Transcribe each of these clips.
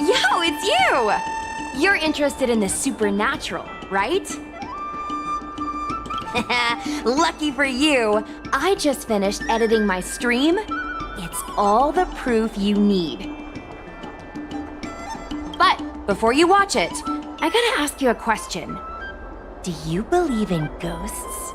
Yo, it's you! You're interested in the supernatural, right? Lucky for you, I just finished editing my stream. It's all the proof you need. But before you watch it, I gotta ask you a question. Do you believe in ghosts?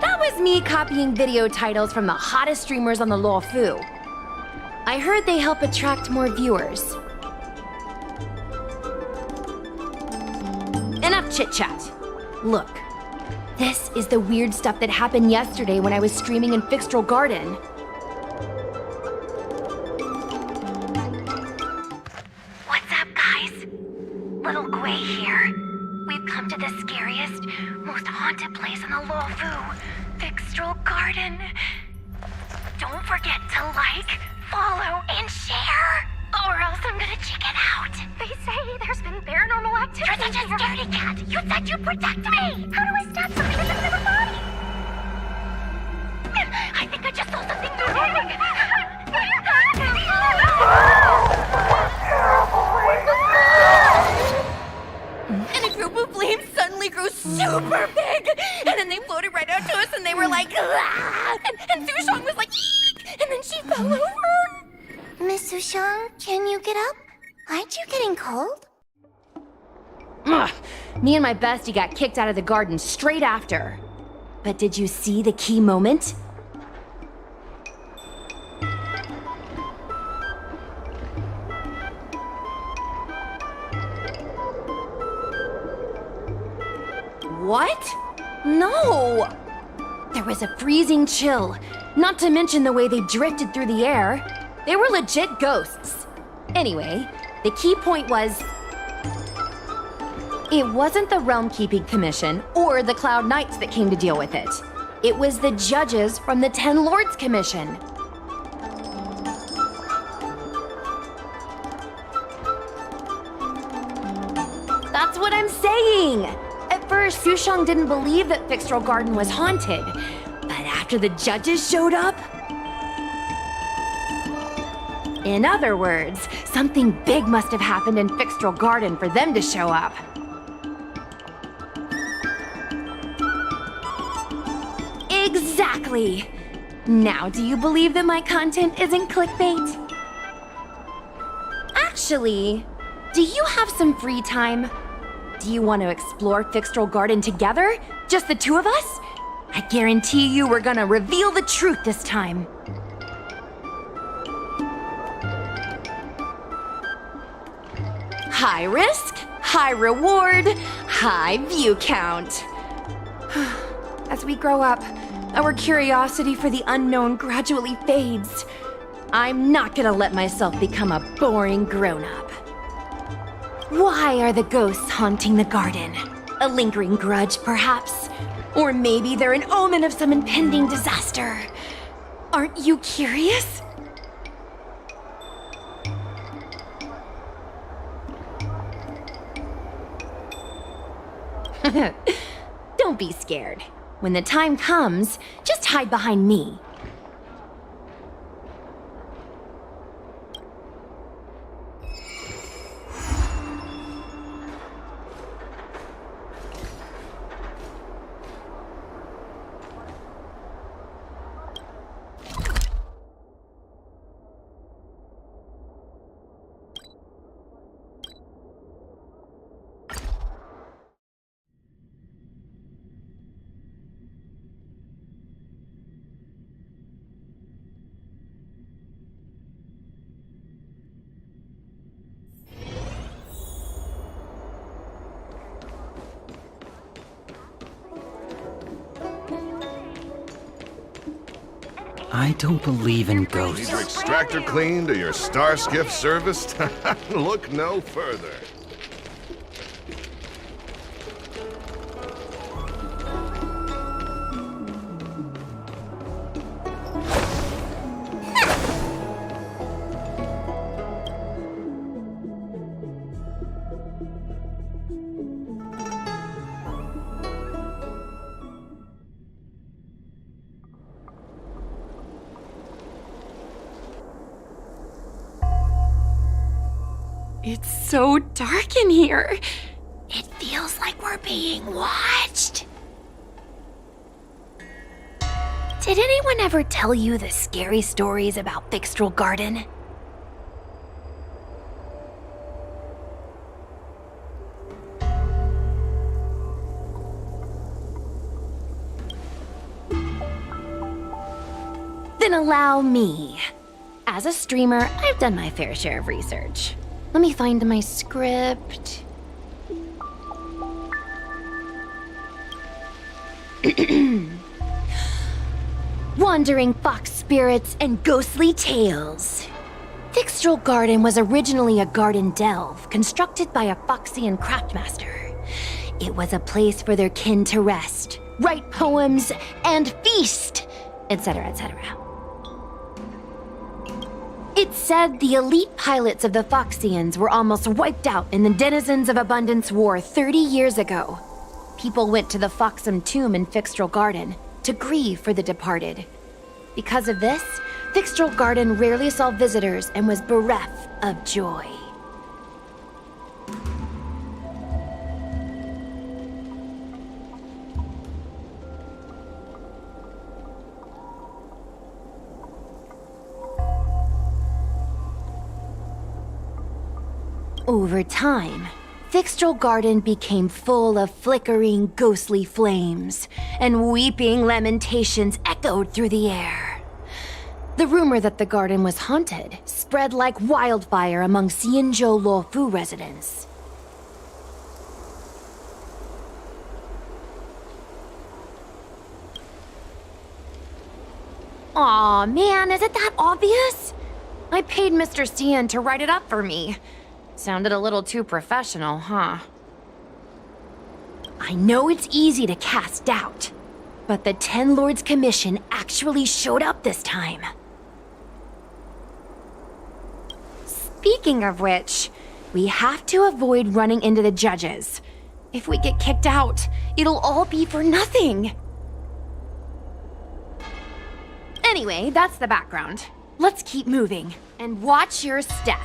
That was me copying video titles from the hottest streamers on the Luofu. I heard they help attract more viewers. Enough chit-chat. Look, this is the weird stuff that happened yesterday when I was streaming in Fixtral Garden. What's up, guys? Little Gwei here. We've come to the scariest, most haunted place in the Luofu, Fixtral Garden. Don't forget to like, follow, and share, or else I'm gonna chicken out. They say there's been paranormal activity. You're such a scaredy cat. You said you'd protect me. How do I stab something in the body? I think I just saw something moving. And a group of flames suddenly grew super big! And then they floated right out to us and they were like, ah! And Sushong was like, eek! And then she fell over! Miss Sushong, can you get up? Aren't you getting cold? Ugh. Me and my bestie got kicked out of the garden straight after. But did you see the key moment? What? No! There was a freezing chill, not to mention the way they drifted through the air. They were legit ghosts. Anyway, the key point was... it wasn't the Realm Keeping Commission or the Cloud Knights that came to deal with it. It was the judges from the Ten Lords Commission. That's what I'm saying! At first, Sushong didn't believe that Fixtral Garden was haunted. But after the judges showed up... in other words, something big must have happened in Fixtral Garden for them to show up. Exactly! Now, do you believe that my content isn't clickbait? Actually, do you have some free time? Do you want to explore Fixtral Garden together? Just the two of us? I guarantee you we're gonna reveal the truth this time. High risk, high reward, high view count. As we grow up, our curiosity for the unknown gradually fades. I'm not gonna let myself become a boring grown-up. Why are the ghosts haunting the garden? A lingering grudge, perhaps? Or maybe they're an omen of some impending disaster. Aren't you curious? Don't be scared. When the time comes, just hide behind me. I don't believe in Need ghosts. your extractor cleaned or your star skiff serviced? Look no further. It's so dark in here. It feels like we're being watched. Did anyone ever tell you the scary stories about Fixtral Garden? Then allow me. As a streamer, I've done my fair share of research. Let me find my script. Wandering fox spirits and ghostly tales. Fixtral Garden was originally a garden delve constructed by a Foxian craftmaster. It was a place for their kin to rest, write poems, and feast, etc., etc. It's said the elite pilots of the Foxians were almost wiped out in the Denizens of Abundance War 30 years ago. People went to the Foxham Tomb in Fixtral Garden to grieve for the departed. Because of this, Fixtral Garden rarely saw visitors and was bereft of joy. Over time, Fixtral Garden became full of flickering, ghostly flames, and weeping lamentations echoed through the air. The rumor that the garden was haunted spread like wildfire among Xianzhou Luofu residents. Aw, man, is it that obvious? I paid Mr. Xian to write it up for me. Sounded a little too professional, huh? I know it's easy to cast doubt, but the Ten Lords Commission actually showed up this time. Speaking of which, we have to avoid running into the judges. If we get kicked out, it'll all be for nothing. Anyway, that's the background. Let's keep moving, and watch your step.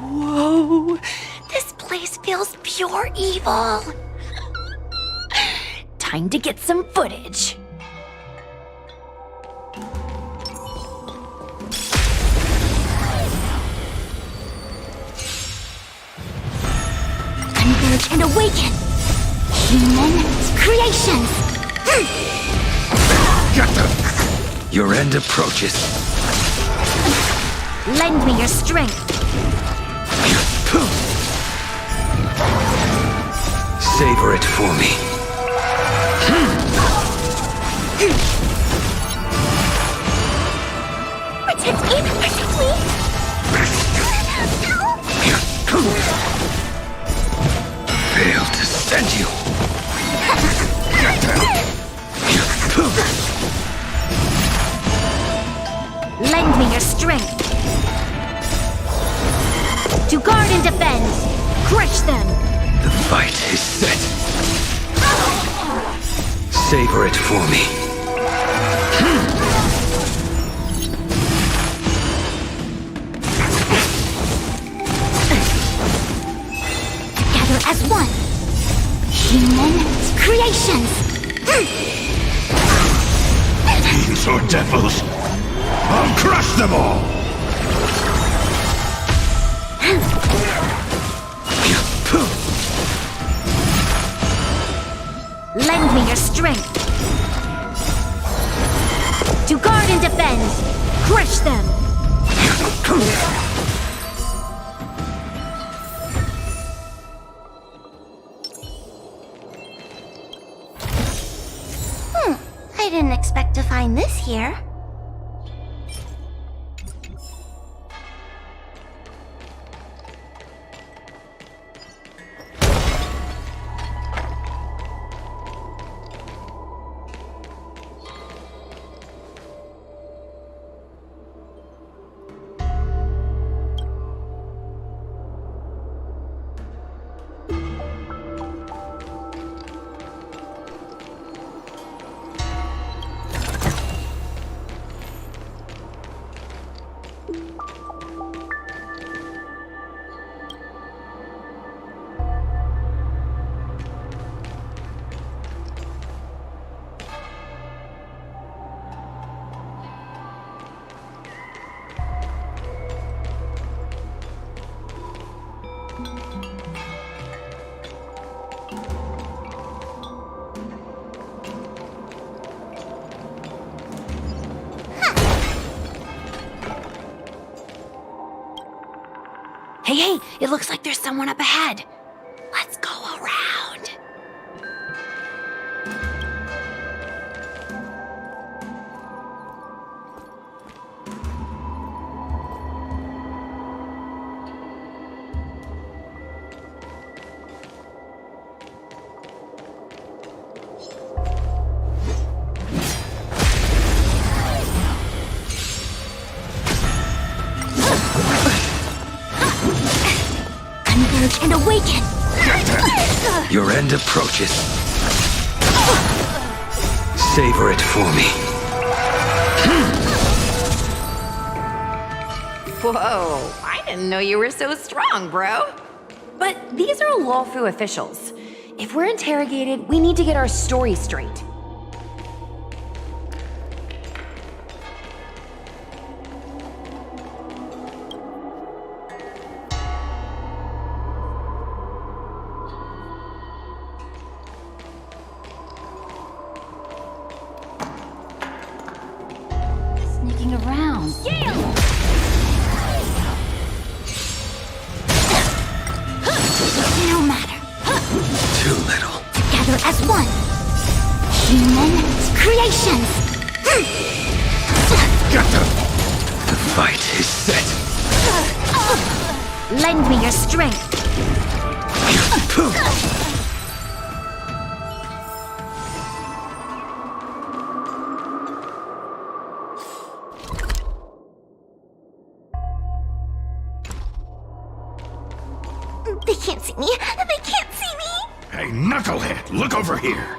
Whoa, this place feels pure evil. Time to get some footage. Converge and awaken. Human creations. Get them! Your end approaches. Lend me your strength. Savor it for me. Protect me, protect me. Fail to send you. Lend me your strength. To guard and defend. Crush them. The fight is set. Savor it for me. Together as one. Human creations. Fiends or devils, I'll crush them all! Lend me your strength. To guard and defend. Crush them. I didn't expect to find this here. It looks like there's someone up ahead. Let's go around. Converge and awaken! Your end approaches. Savor it for me. Whoa, I didn't know you were so strong, bro. But these are Lawfu officials. If we're interrogated, we need to get our story straight. Sneaking around. No matter. Too little. Together as one. Human creations. The fight is set. Lend me your strength. They can't see me. They can't see me. Hey, knucklehead, look over here.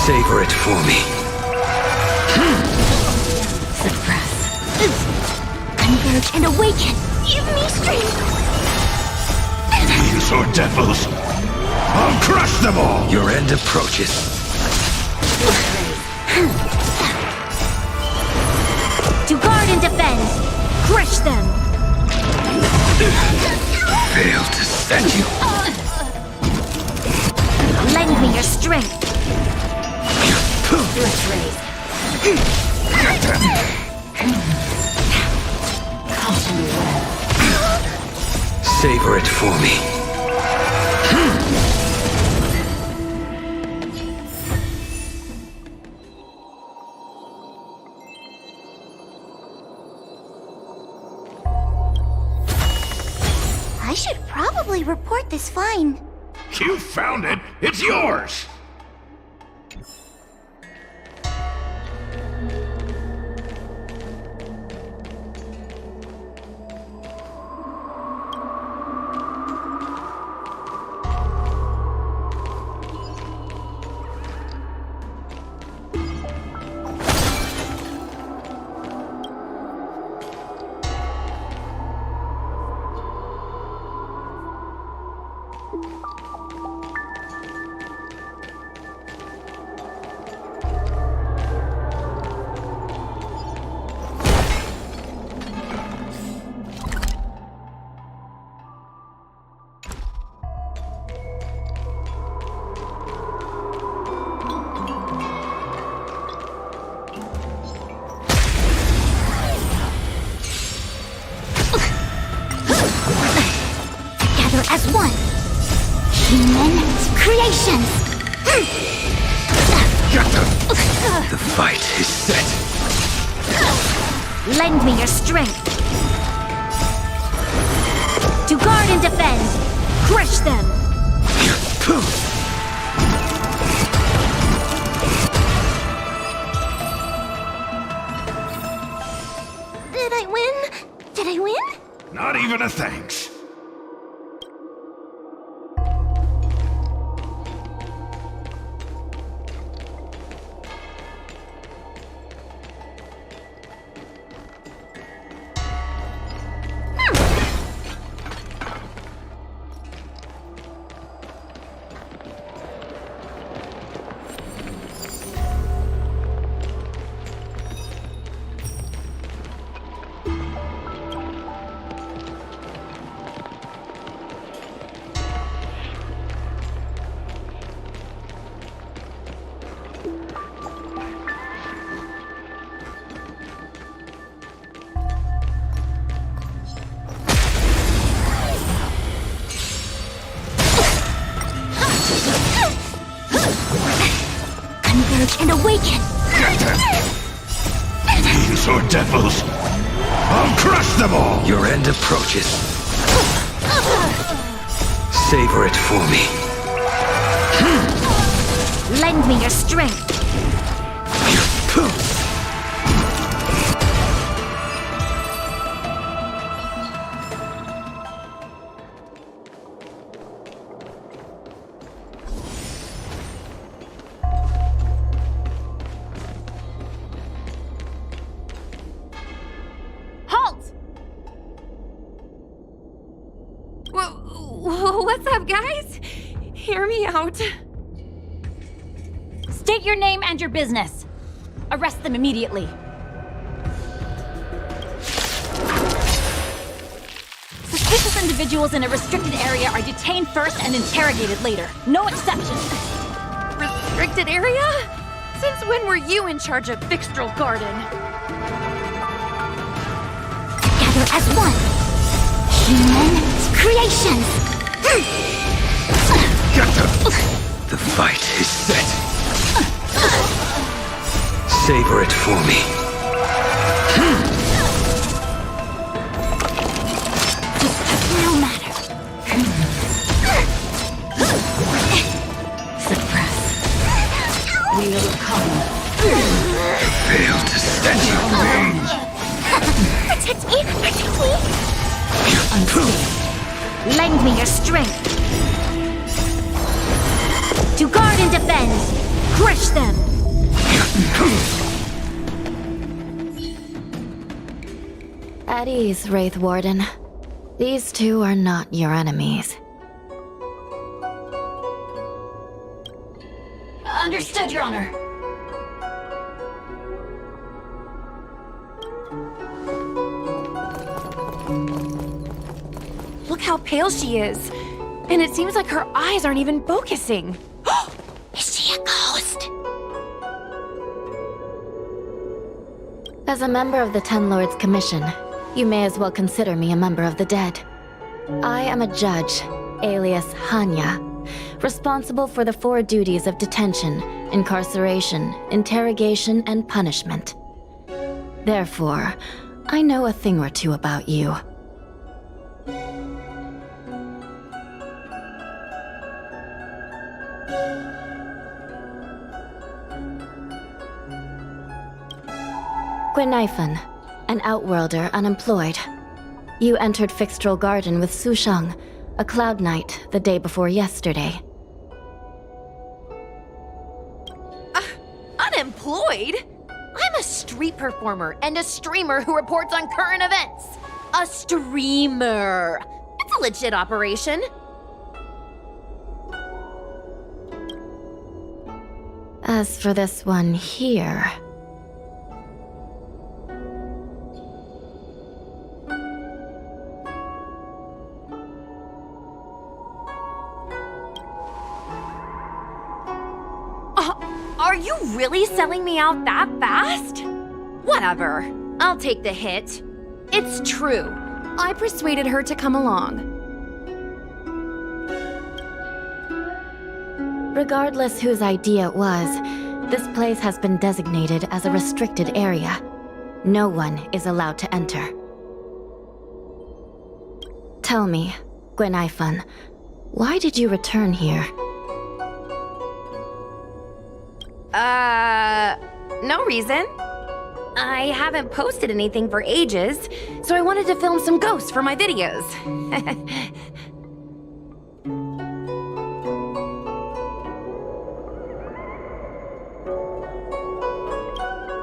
Savor it for me. Suppress. Converge and awaken. Give me strength. Fiends or devils, I'll crush them all. Your end approaches. To guard and defend. Crush them. Fail to send you. Lend me your strength. Savor it for me. I should probably report this find. You found it. It's yours. As one. Human creations. The fight is set. Lend me your strength. To guard and defend. Crush them. Did I win? Did I win? Not even a thanks. and awaken! Fiends or devils, I'll crush them all! Your end approaches. Savor it for me. Lend me your strength! Halt! What's up, guys? Hear me out. State your name and your business. Arrest them immediately. Suspicious individuals in a restricted area are detained first and interrogated later. No exceptions. Restricted area? Since when were you in charge of Fixtral Garden? Together as one. Human creations. Get them! The fight is set. Savor it for me. No matter. Suppress. We'll come. Fail to stand your range. Protect me! Protect me! Unseen. Lend me your strength. To guard and defend. Crush them. At ease, Wraith Warden. These two are not your enemies. Understood, Your Honor. Look how pale she is. And it seems like her eyes aren't even focusing. Is she a ghost? As a member of the Ten Lords Commission, you may as well consider me a member of the dead. I am a judge, alias Hanya, responsible for the 4 duties of detention, incarceration, interrogation, and punishment. Therefore, I know a thing or two about you. Gwenifan, an outworlder unemployed. You entered Fixtral Garden with Sushang, a cloud knight, the day before yesterday. Unemployed? I'm a street performer and a streamer who reports on current events. A streamer. It's a legit operation. As for this one here... Are you really selling me out that fast? Whatever. I'll take the hit. It's true. I persuaded her to come along. Regardless whose idea it was, this place has been designated as a restricted area. No one is allowed to enter. Tell me, Gwenifan, why did you return here? No reason. I haven't posted anything for ages, so I wanted to film some ghosts for my videos.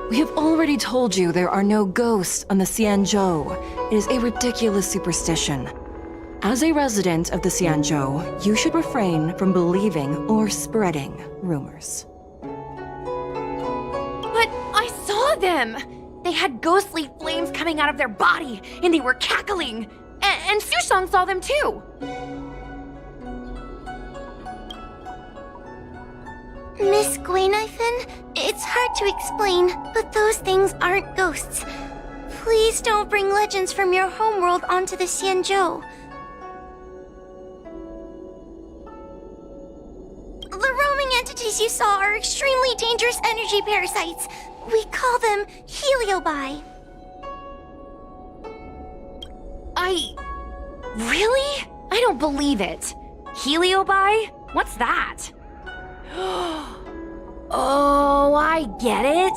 We have already told you there are no ghosts on the Xianzhou. It is a ridiculous superstition. As a resident of the Xianzhou, you should refrain from believing or spreading rumors. But I saw them! They had ghostly flames coming out of their body, and they were cackling! And Sushang saw them too! Miss Gwenifan, it's hard to explain, but those things aren't ghosts. Please don't bring legends from your homeworld onto the Xianzhou. The roaming entities you saw are extremely dangerous energy parasites. We call them heliobi. Really? I don't believe it. Heliobi? What's that? Oh, I get it.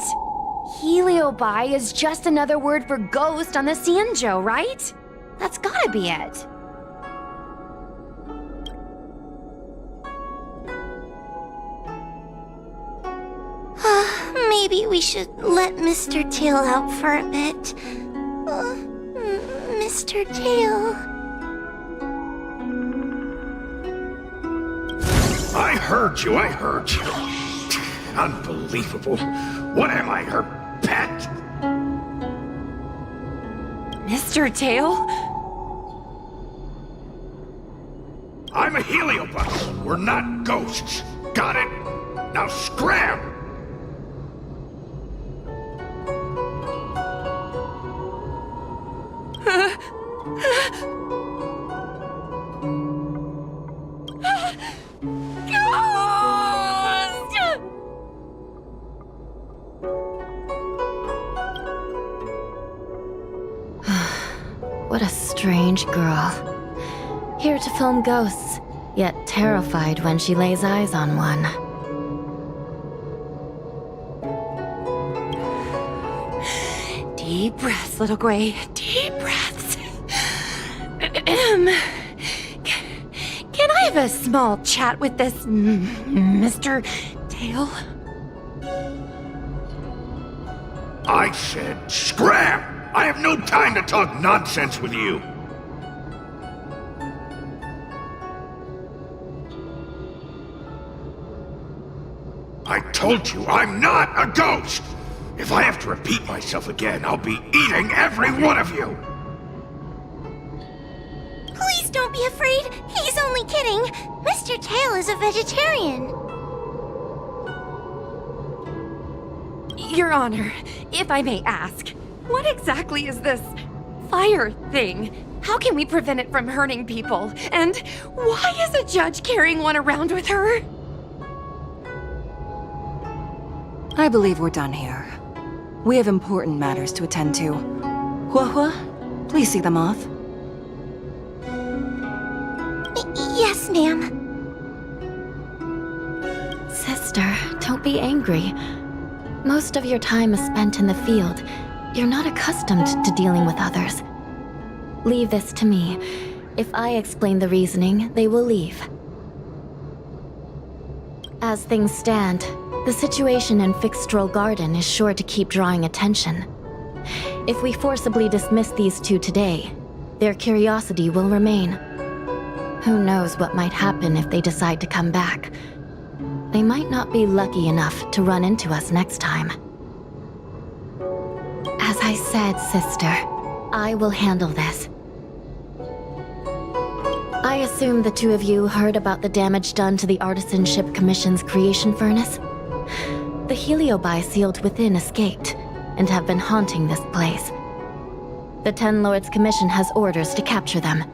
Heliobi is just another word for ghost on the Xianzhou, right? That's gotta be it. Maybe we should let Mr. Tale out for a bit. Mr. Tale. I heard you. Unbelievable. What am I, her pet? Mr. Tale? I'm a heliobus. We're not ghosts. Got it? Now scram! What a strange girl. Here to film ghosts, yet terrified when she lays eyes on one. Deep breaths, little Gray. Deep breaths. Can I have a small chat with this Mr. Tale? I said scram! I have no time to talk nonsense with you. I told you I'm not a ghost! If I have to repeat myself again, I'll be eating every one of you! Please don't be afraid. He's only kidding. Mr. Tale is a vegetarian. Your Honor, if I may ask, what exactly is this fire thing? How can we prevent it from hurting people? And why is a judge carrying one around with her? I believe we're done here. We have important matters to attend to. Hua, please see them off. Yes, ma'am. Sister, don't be angry. Most of your time is spent in the field. You're not accustomed to dealing with others. Leave this to me. If I explain the reasoning, they will leave. As things stand, the situation in Fixstral Garden is sure to keep drawing attention. If we forcibly dismiss these two today, their curiosity will remain. Who knows what might happen if they decide to come back. They might not be lucky enough to run into us next time. As I said, sister, I will handle this. I assume the two of you heard about the damage done to the Artisanship Commission's creation furnace? The heliobi sealed within escaped, and have been haunting this place. The Ten Lords Commission has orders to capture them.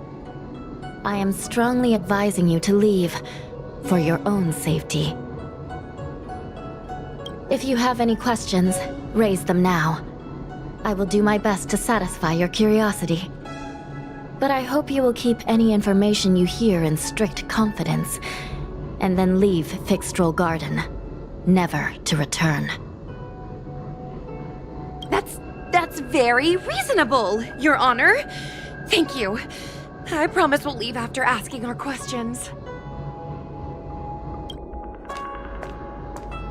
I am strongly advising you to leave, for your own safety. If you have any questions, raise them now. I will do my best to satisfy your curiosity. But I hope you will keep any information you hear in strict confidence, and then leave Fixstral Garden, never to return. That's very reasonable, Your Honor. Thank you. I promise we'll leave after asking our questions.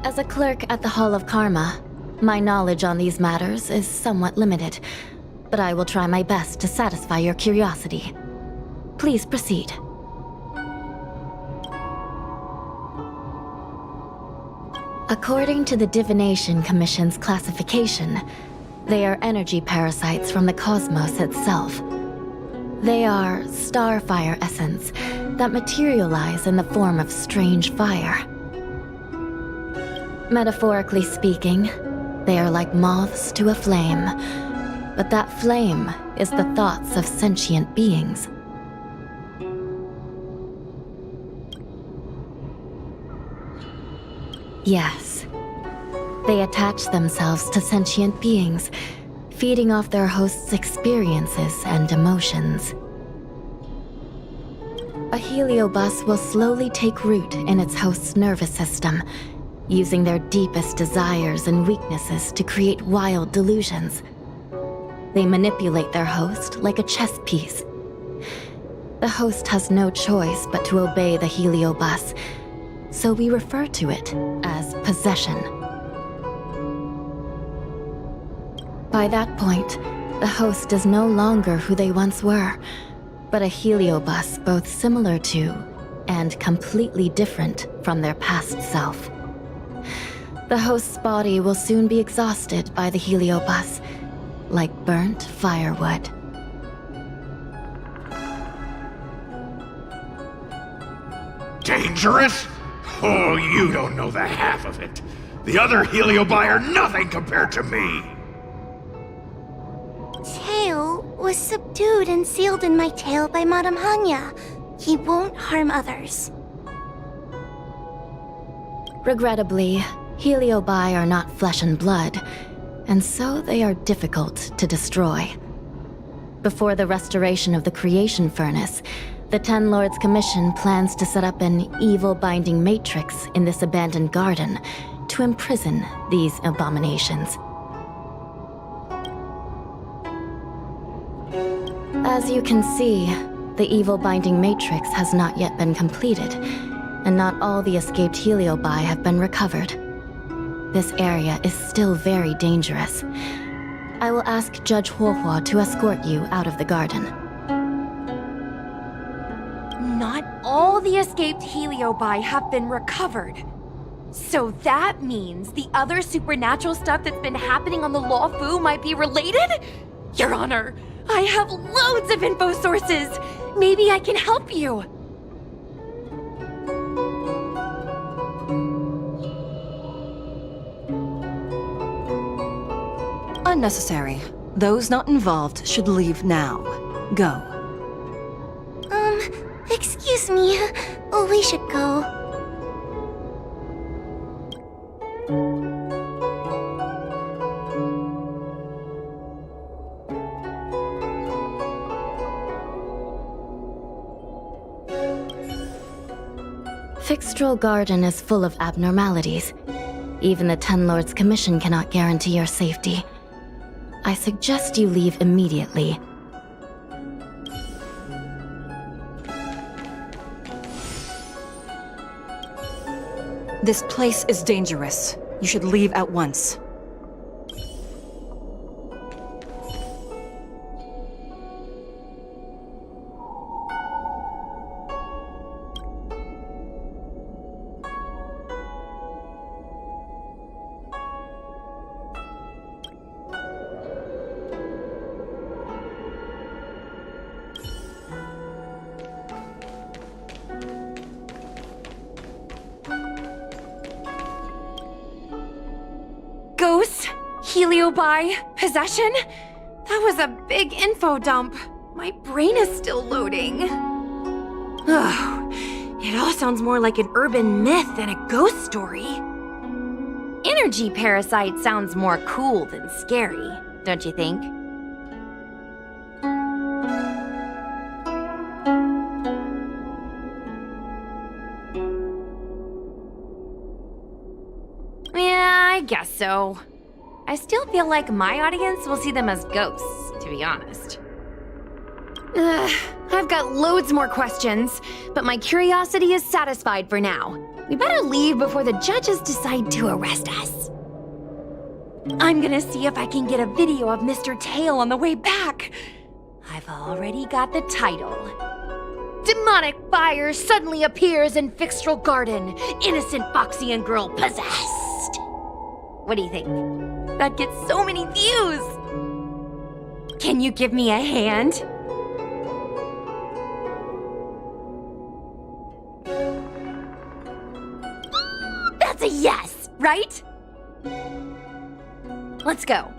As a clerk at the Hall of Karma, my knowledge on these matters is somewhat limited, but I will try my best to satisfy your curiosity. Please proceed. According to the Divination Commission's classification, they are energy parasites from the cosmos itself. They are starfire essence that materialize in the form of strange fire. Metaphorically speaking, they are like moths to a flame, but that flame is the thoughts of sentient beings. Yes. They attach themselves to sentient beings, feeding off their host's experiences and emotions. A heliobus will slowly take root in its host's nervous system, using their deepest desires and weaknesses to create wild delusions. They manipulate their host like a chess piece. The host has no choice but to obey the heliobus, so we refer to it as possession. By that point, the host is no longer who they once were, but a heliobus both similar to and completely different from their past self. The host's body will soon be exhausted by the heliobus, like burnt firewood. Dangerous? Oh, you don't know the half of it. The other Heliobi are nothing compared to me. Tail was subdued and sealed in my tail by Madame Hanya. He won't harm others. Regrettably, Heliobi are not flesh and blood, and so they are difficult to destroy. Before the restoration of the creation furnace, the Ten Lords Commission plans to set up an evil binding matrix in this abandoned garden to imprison these abominations. As you can see, the evil binding matrix has not yet been completed, and not all the escaped Heliobi have been recovered. This area is still very dangerous. I will ask Judge Huohuo to escort you out of the garden. Not all the escaped Heliobi have been recovered. So that means the other supernatural stuff that's been happening on the Luofu might be related? Your Honor, I have loads of info sources. Maybe I can help you. Unnecessary. Those not involved should leave now. Go. Excuse me. We should go. Fixtral Garden is full of abnormalities. Even the Ten Lords Commission cannot guarantee your safety. I suggest you leave immediately. This place is dangerous. You should leave at once. Ghosts? Heliobi? Possession? That was a big info dump. My brain is still loading. Oh, it all sounds more like an urban myth than a ghost story. Energy parasite sounds more cool than scary, don't you think? Yeah, I guess so. I still feel like my audience will see them as ghosts, to be honest. I've got loads more questions, but my curiosity is satisfied for now. We better leave before the judges decide to arrest us. I'm gonna see if I can get a video of Mr. Tail on the way back. I've already got the title. Demonic fire suddenly appears in Fixtral Garden. Innocent Foxian girl possessed. What do you think? That gets so many views. Can you give me a hand? That's a yes, right? Let's go.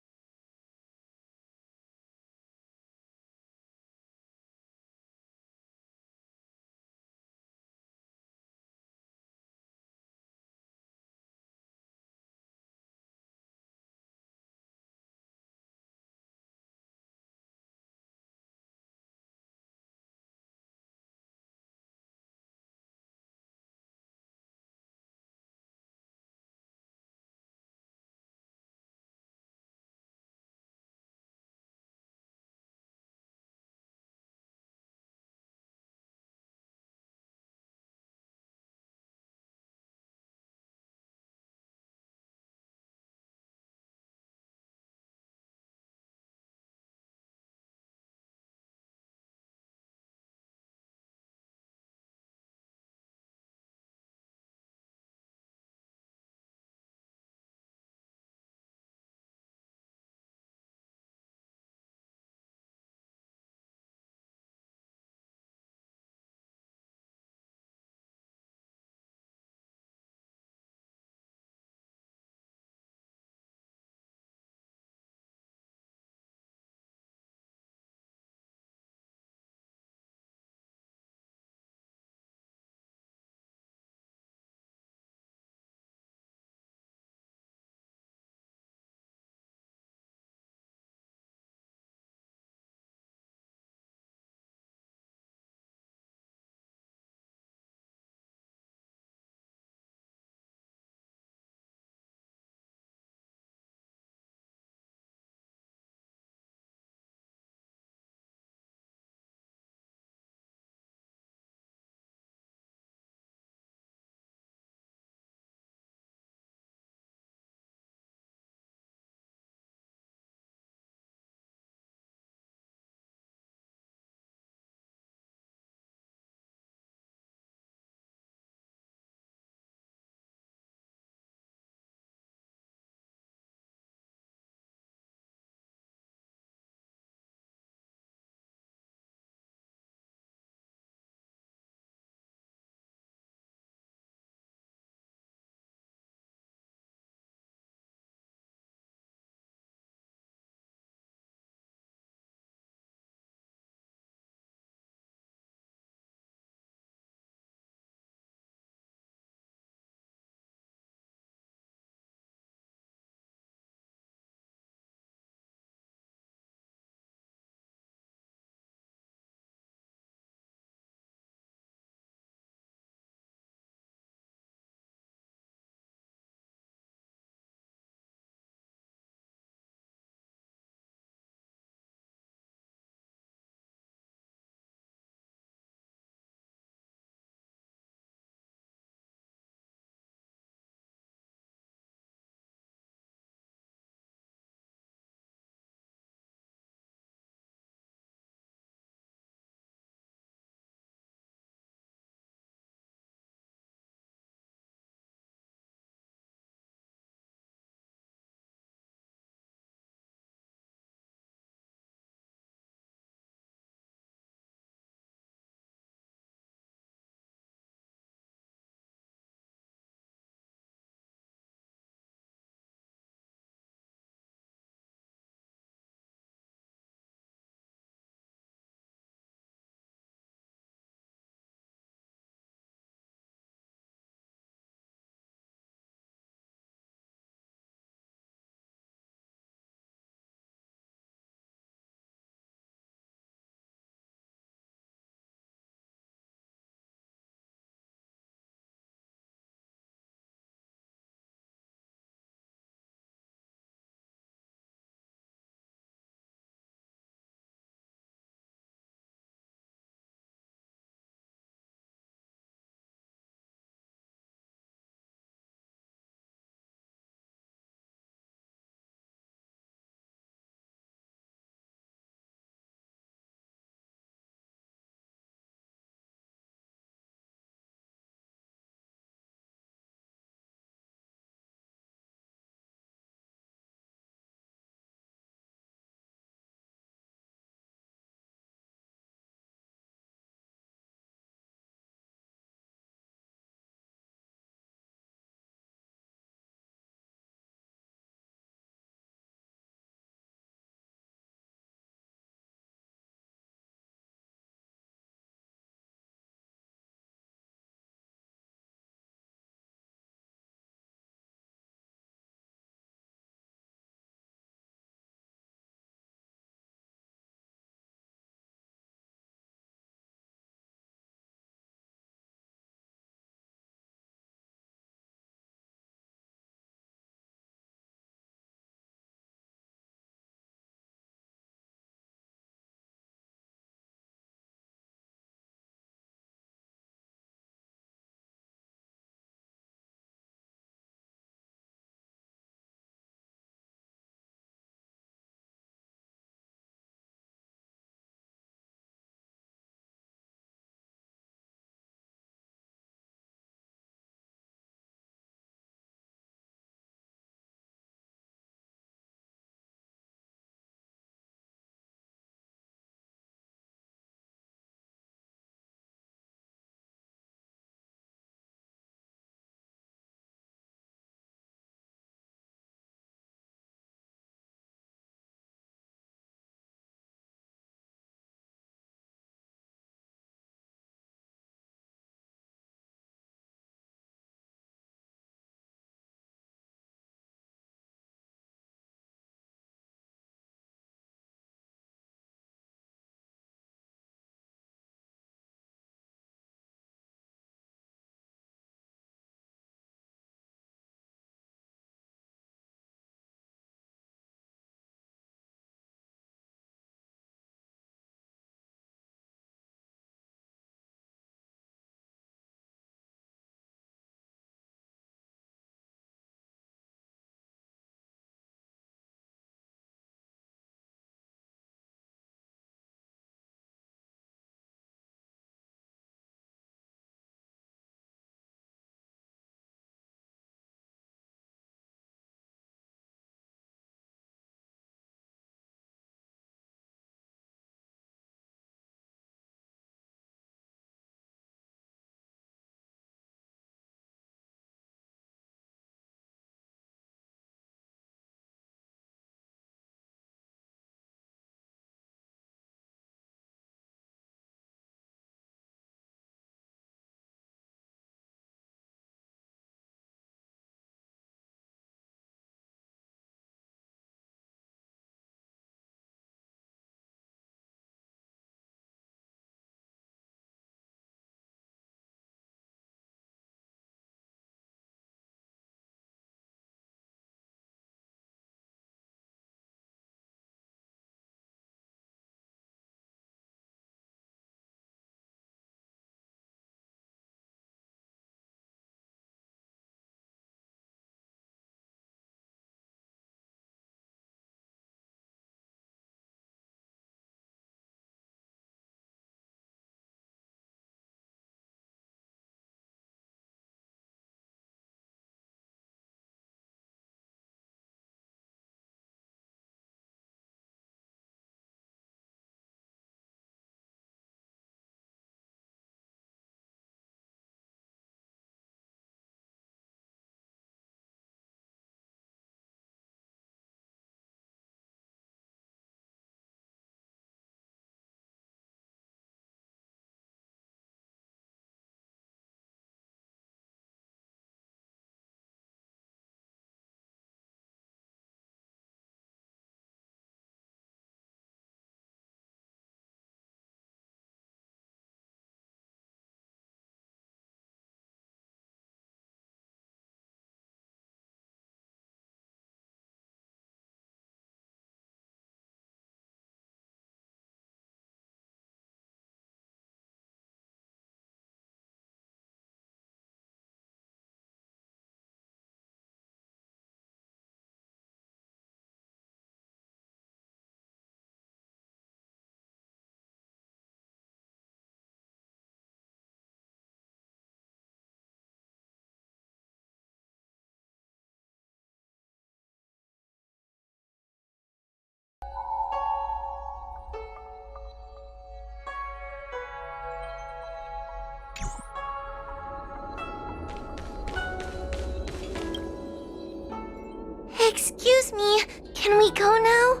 Can we go now?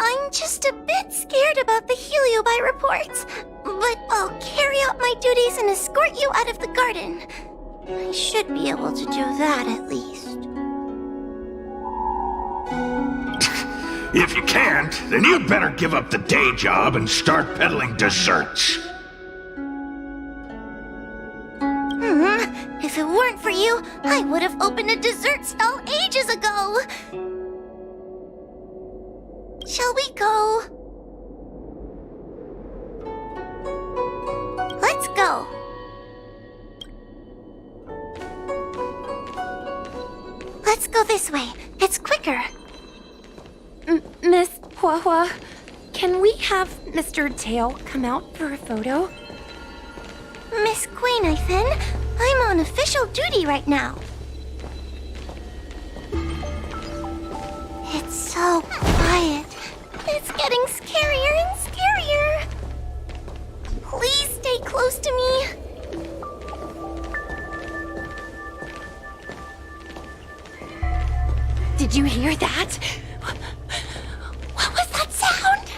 I'm just a bit scared about the Heliobi reports, but I'll carry out my duties and escort you out of the garden. I should be able to do that at least. If you can't, then you'd better give up the day job and start peddling desserts. If it weren't for you, I would have opened a dessert stall ages ago. Shall we go? Let's go. Let's go this way. It's quicker. Miss Hua, can we have Mr. Tale come out for a photo? Miss Guinevere, I'm on official duty right now. It's so quiet. It's getting scarier and scarier. Please stay close to me. Did you hear that? What was that sound?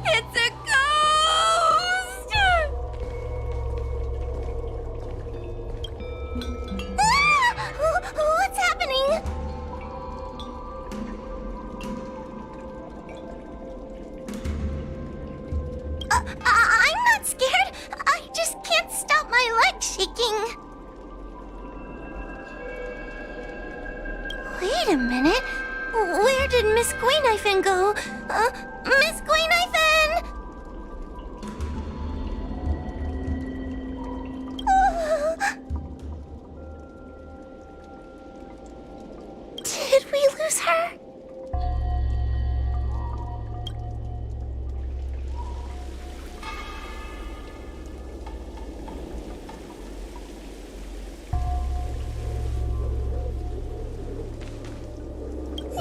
It's a ghost! What's happening? I'm not scared. I just can't stop my legs shaking. Wait a minute. Where did Miss Guinevere go? Miss Guinevere! Did we lose her?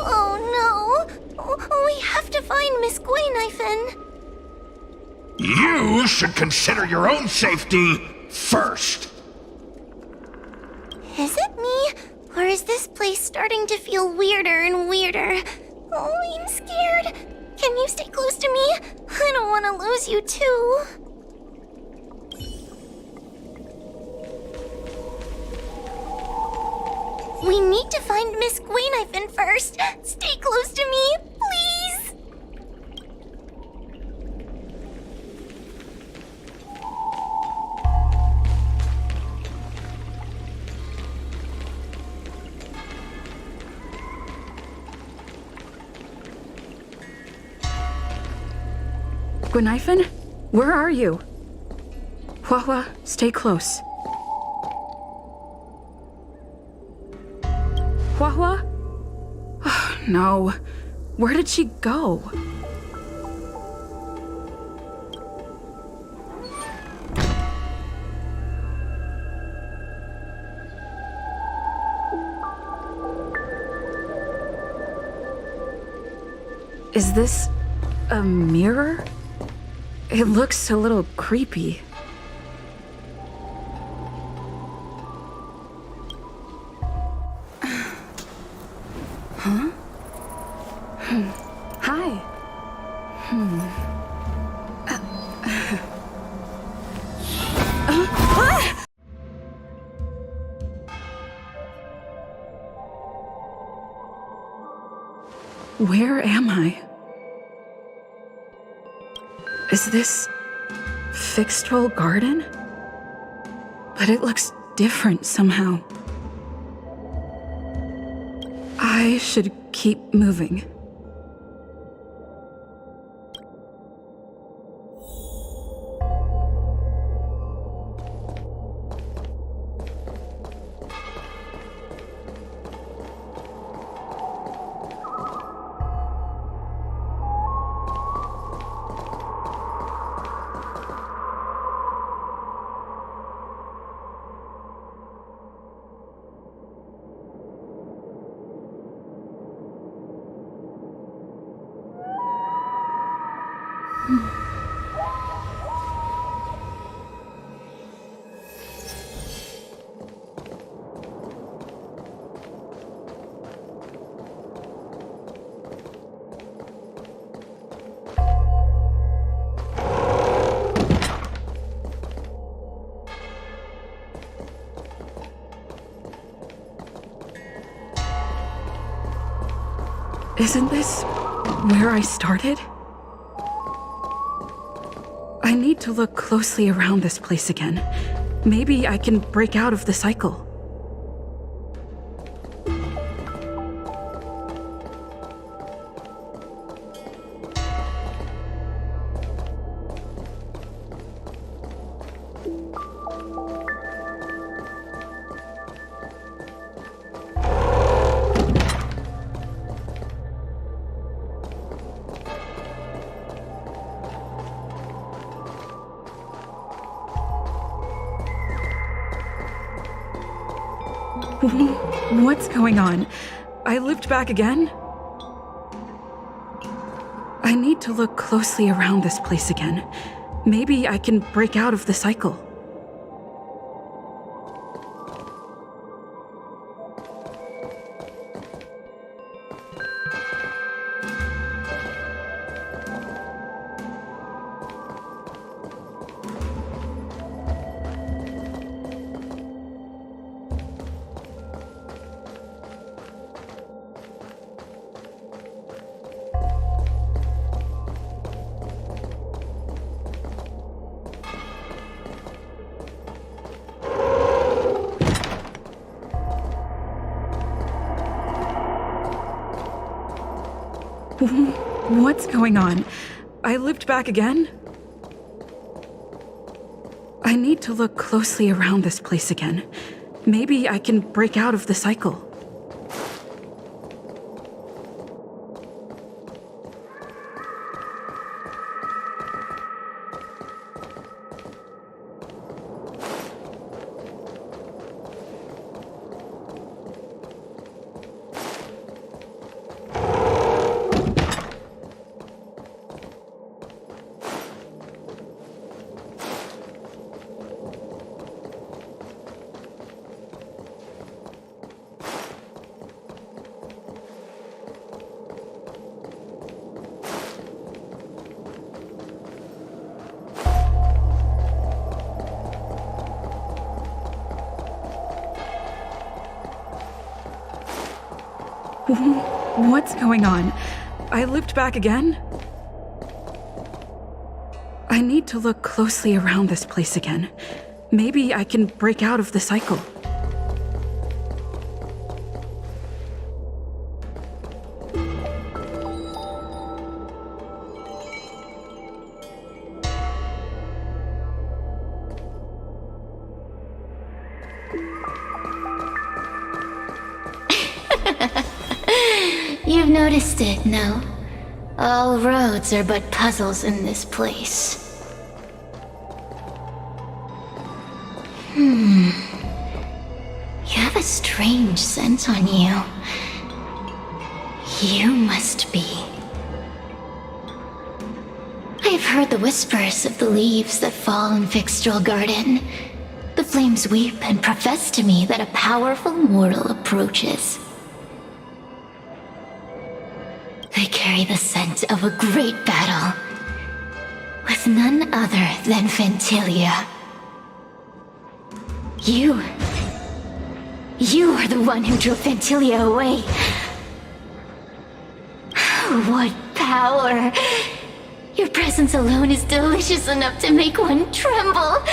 Oh no! We have to find Miss Guinevere. You should consider your own safety first. Is it me? Or is this place starting to feel weirder and weirder? Oh, I'm scared. Can you stay close to me? I don't want to lose you too. We need to find Miss Guinevere first. Stay close to me, please. Guinevere? Where are you? Hua, stay close. Hua? Oh, no. Where did she go? Is this a mirror? It looks a little creepy. Huh? Hi. Where am I? Is this Fixtrol Garden? But it looks different somehow. I should keep moving. Isn't this where I started? I need to look closely around this place again. Maybe I can break out of the cycle. What's going on? I lived back again? I need to look closely around this place again. Maybe I can break out of the cycle. What's going on? I lived back again? I need to look closely around this place again. Maybe I can break out of the cycle. What's going on? I lived back again? I need to look closely around this place again. Maybe I can break out of the cycle. You've noticed it, no? All roads are but puzzles in this place. You have a strange scent on you. You must be. I have heard the whispers of the leaves that fall in Fixtral Garden. The flames weep and profess to me that a powerful mortal approaches. They carry the scent of a great battle, with none other than Ventilia. You are the one who drove Ventilia away. What power! Your presence alone is delicious enough to make one tremble.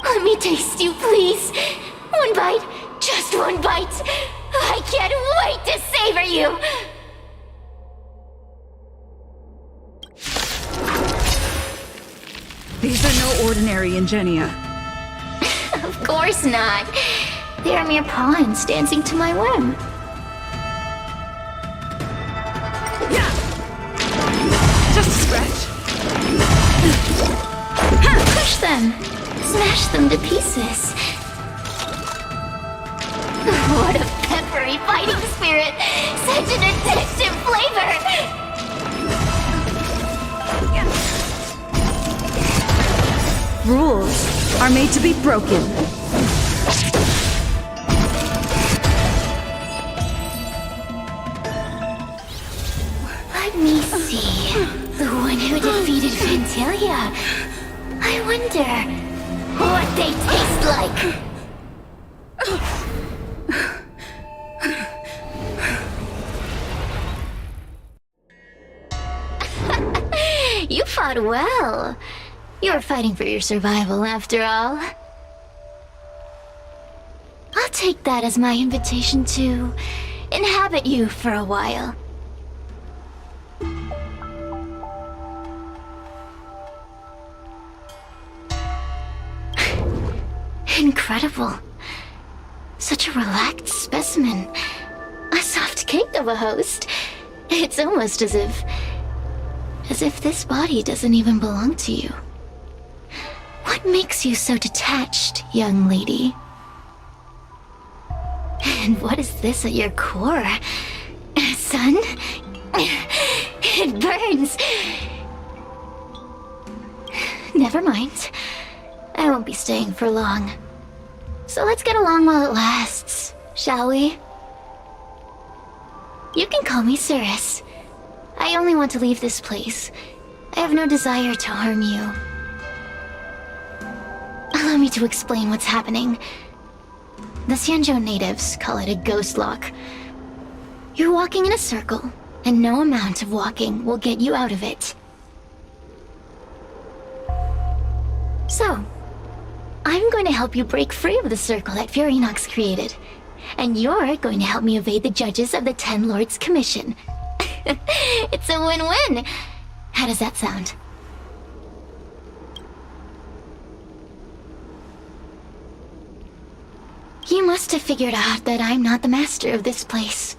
Let me taste you, please. One bite, just one bite. I can't wait to savor you! These are no ordinary Ingenia. Of course not. They are mere pawns dancing to my whim. Yeah! Just a scratch. Push them! Smash them to pieces. What a peppery fighting spirit! Such an addictive flavor! Rules are made to be broken. Let me see. The one who defeated Ventilia. I wonder what they taste like. fought well. You're fighting for your survival, after all. I'll take that as my invitation to inhabit you for a while. Incredible. Such a relaxed specimen. A soft cake of a host. It's almost as if this body doesn't even belong to you. What makes you so detached, young lady? And what is this at your core? Sun? It burns. Never mind. I won't be staying for long. So let's get along while it lasts, shall we? You can call me Cirrus. I only want to leave this place. I have no desire to harm you. Allow me to explain what's happening. The Xianzhou natives call it a ghost lock. You're walking in a circle, and no amount of walking will get you out of it. So, I'm going to help you break free of the circle that Furinox created. And you're going to help me evade the judges of the Ten Lords Commission. It's a win-win! How does that sound? You must have figured out that I'm not the master of this place.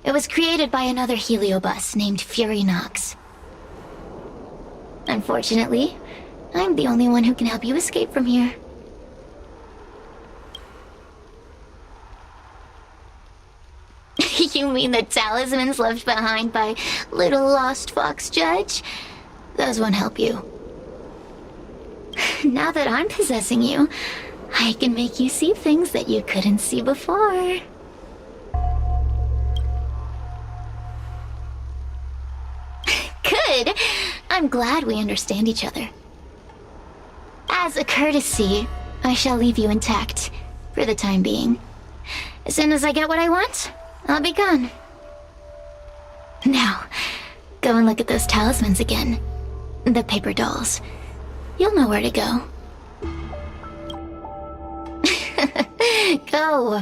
It was created by another heliobus named Furinox. Unfortunately, I'm the only one who can help you escape from here. You mean the talismans left behind by little lost fox judge? Those won't help you. Now that I'm possessing you, I can make you see things that you couldn't see before. Good! I'm glad we understand each other. As a courtesy, I shall leave you intact, for the time being. As soon as I get what I want, I'll be gone. Now, go and look at those talismans again. The paper dolls. You'll know where to go. Go.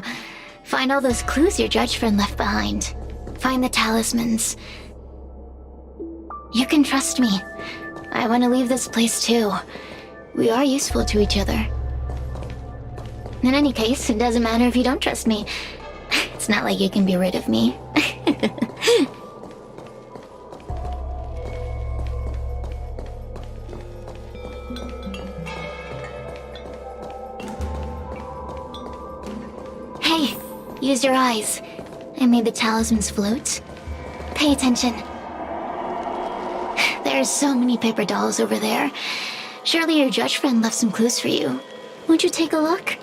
Find all those clues your judge friend left behind. Find the talismans. You can trust me. I want to leave this place too. We are useful to each other. In any case, it doesn't matter if you don't trust me. It's not like you can be rid of me. Hey, use your eyes. I made the talismans float. Pay attention. There's so many paper dolls over there. Surely your judge friend left some clues for you. Won't you take a look?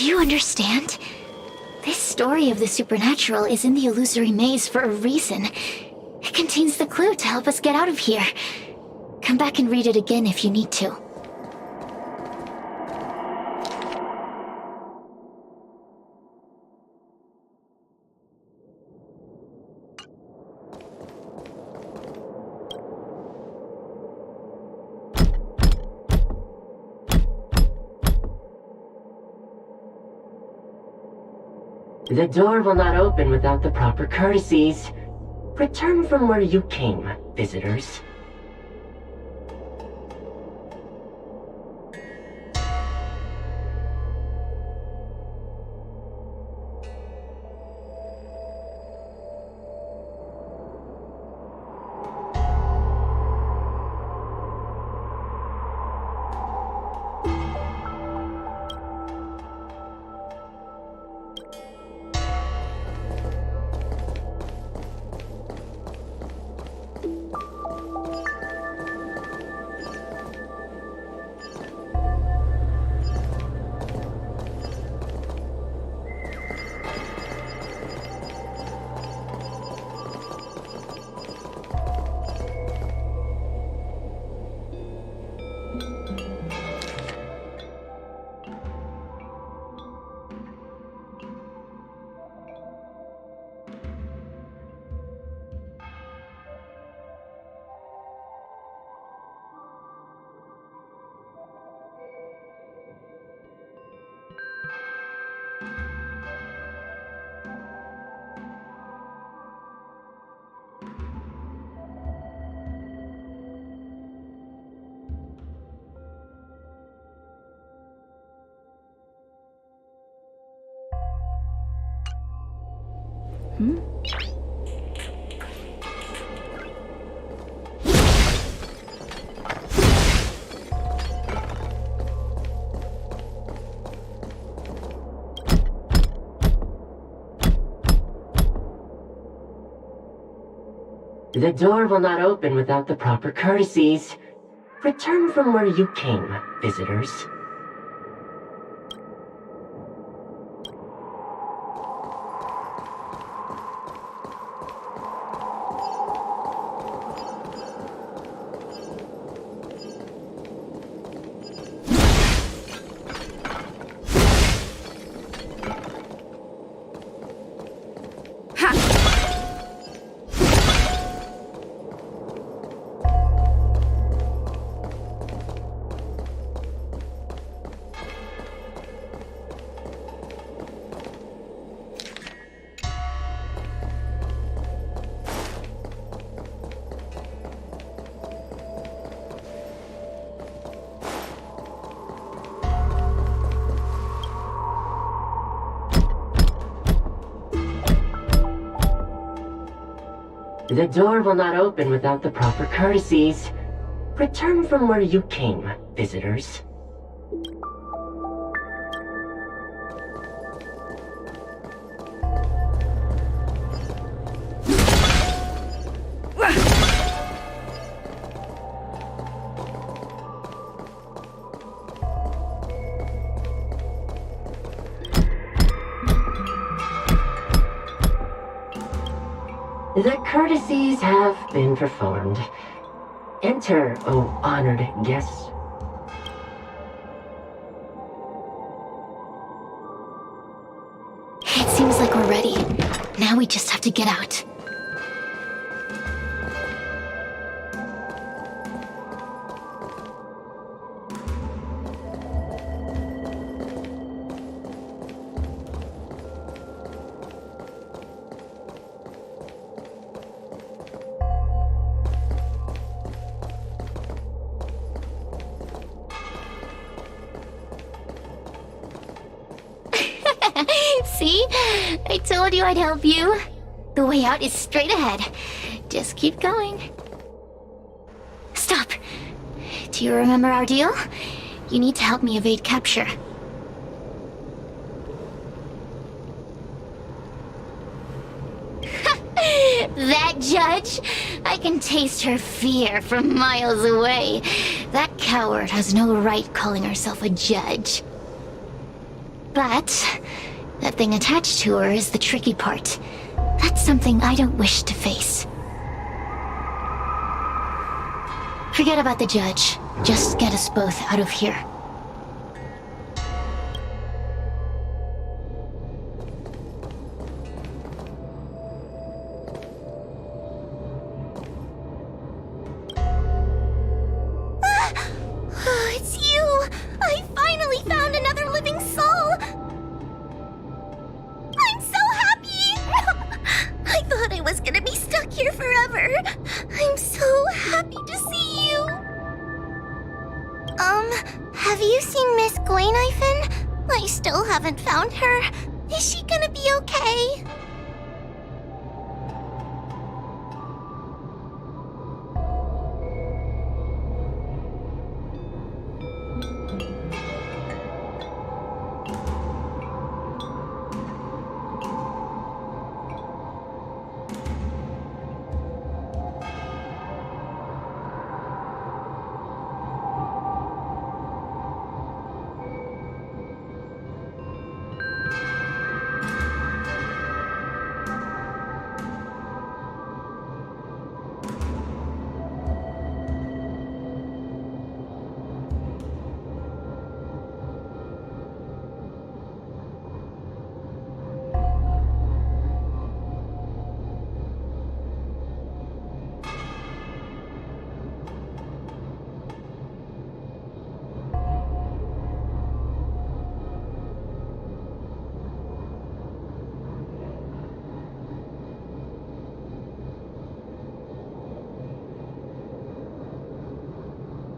Do you understand? This story of the supernatural is in the illusory maze for a reason. It contains the clue to help us get out of here. Come back and read it again if you need to. The door will not open without the proper courtesies. Return from where you came, visitors. The door will not open without the proper courtesies. Return from where you came, visitors. The door will not open without the proper courtesies. Return from where you came, visitors. The courtesies have been performed. Enter, O honored guests. It seems like we're ready. Now we just have to get out. See? I told you I'd help you. The way out is straight ahead. Just keep going. Stop. Do you remember our deal? You need to help me evade capture. That judge? I can taste her fear from miles away. That coward has no right calling herself a judge. But that thing attached to her is the tricky part. That's something I don't wish to face. Forget about the judge. Just get us both out of here. It's you! I finally found another living soul! I'm so happy! I thought I was gonna be stuck here forever. I'm so happy to see you. Have you seen Miss Gwaynifin? I still haven't found her. Is she gonna be okay?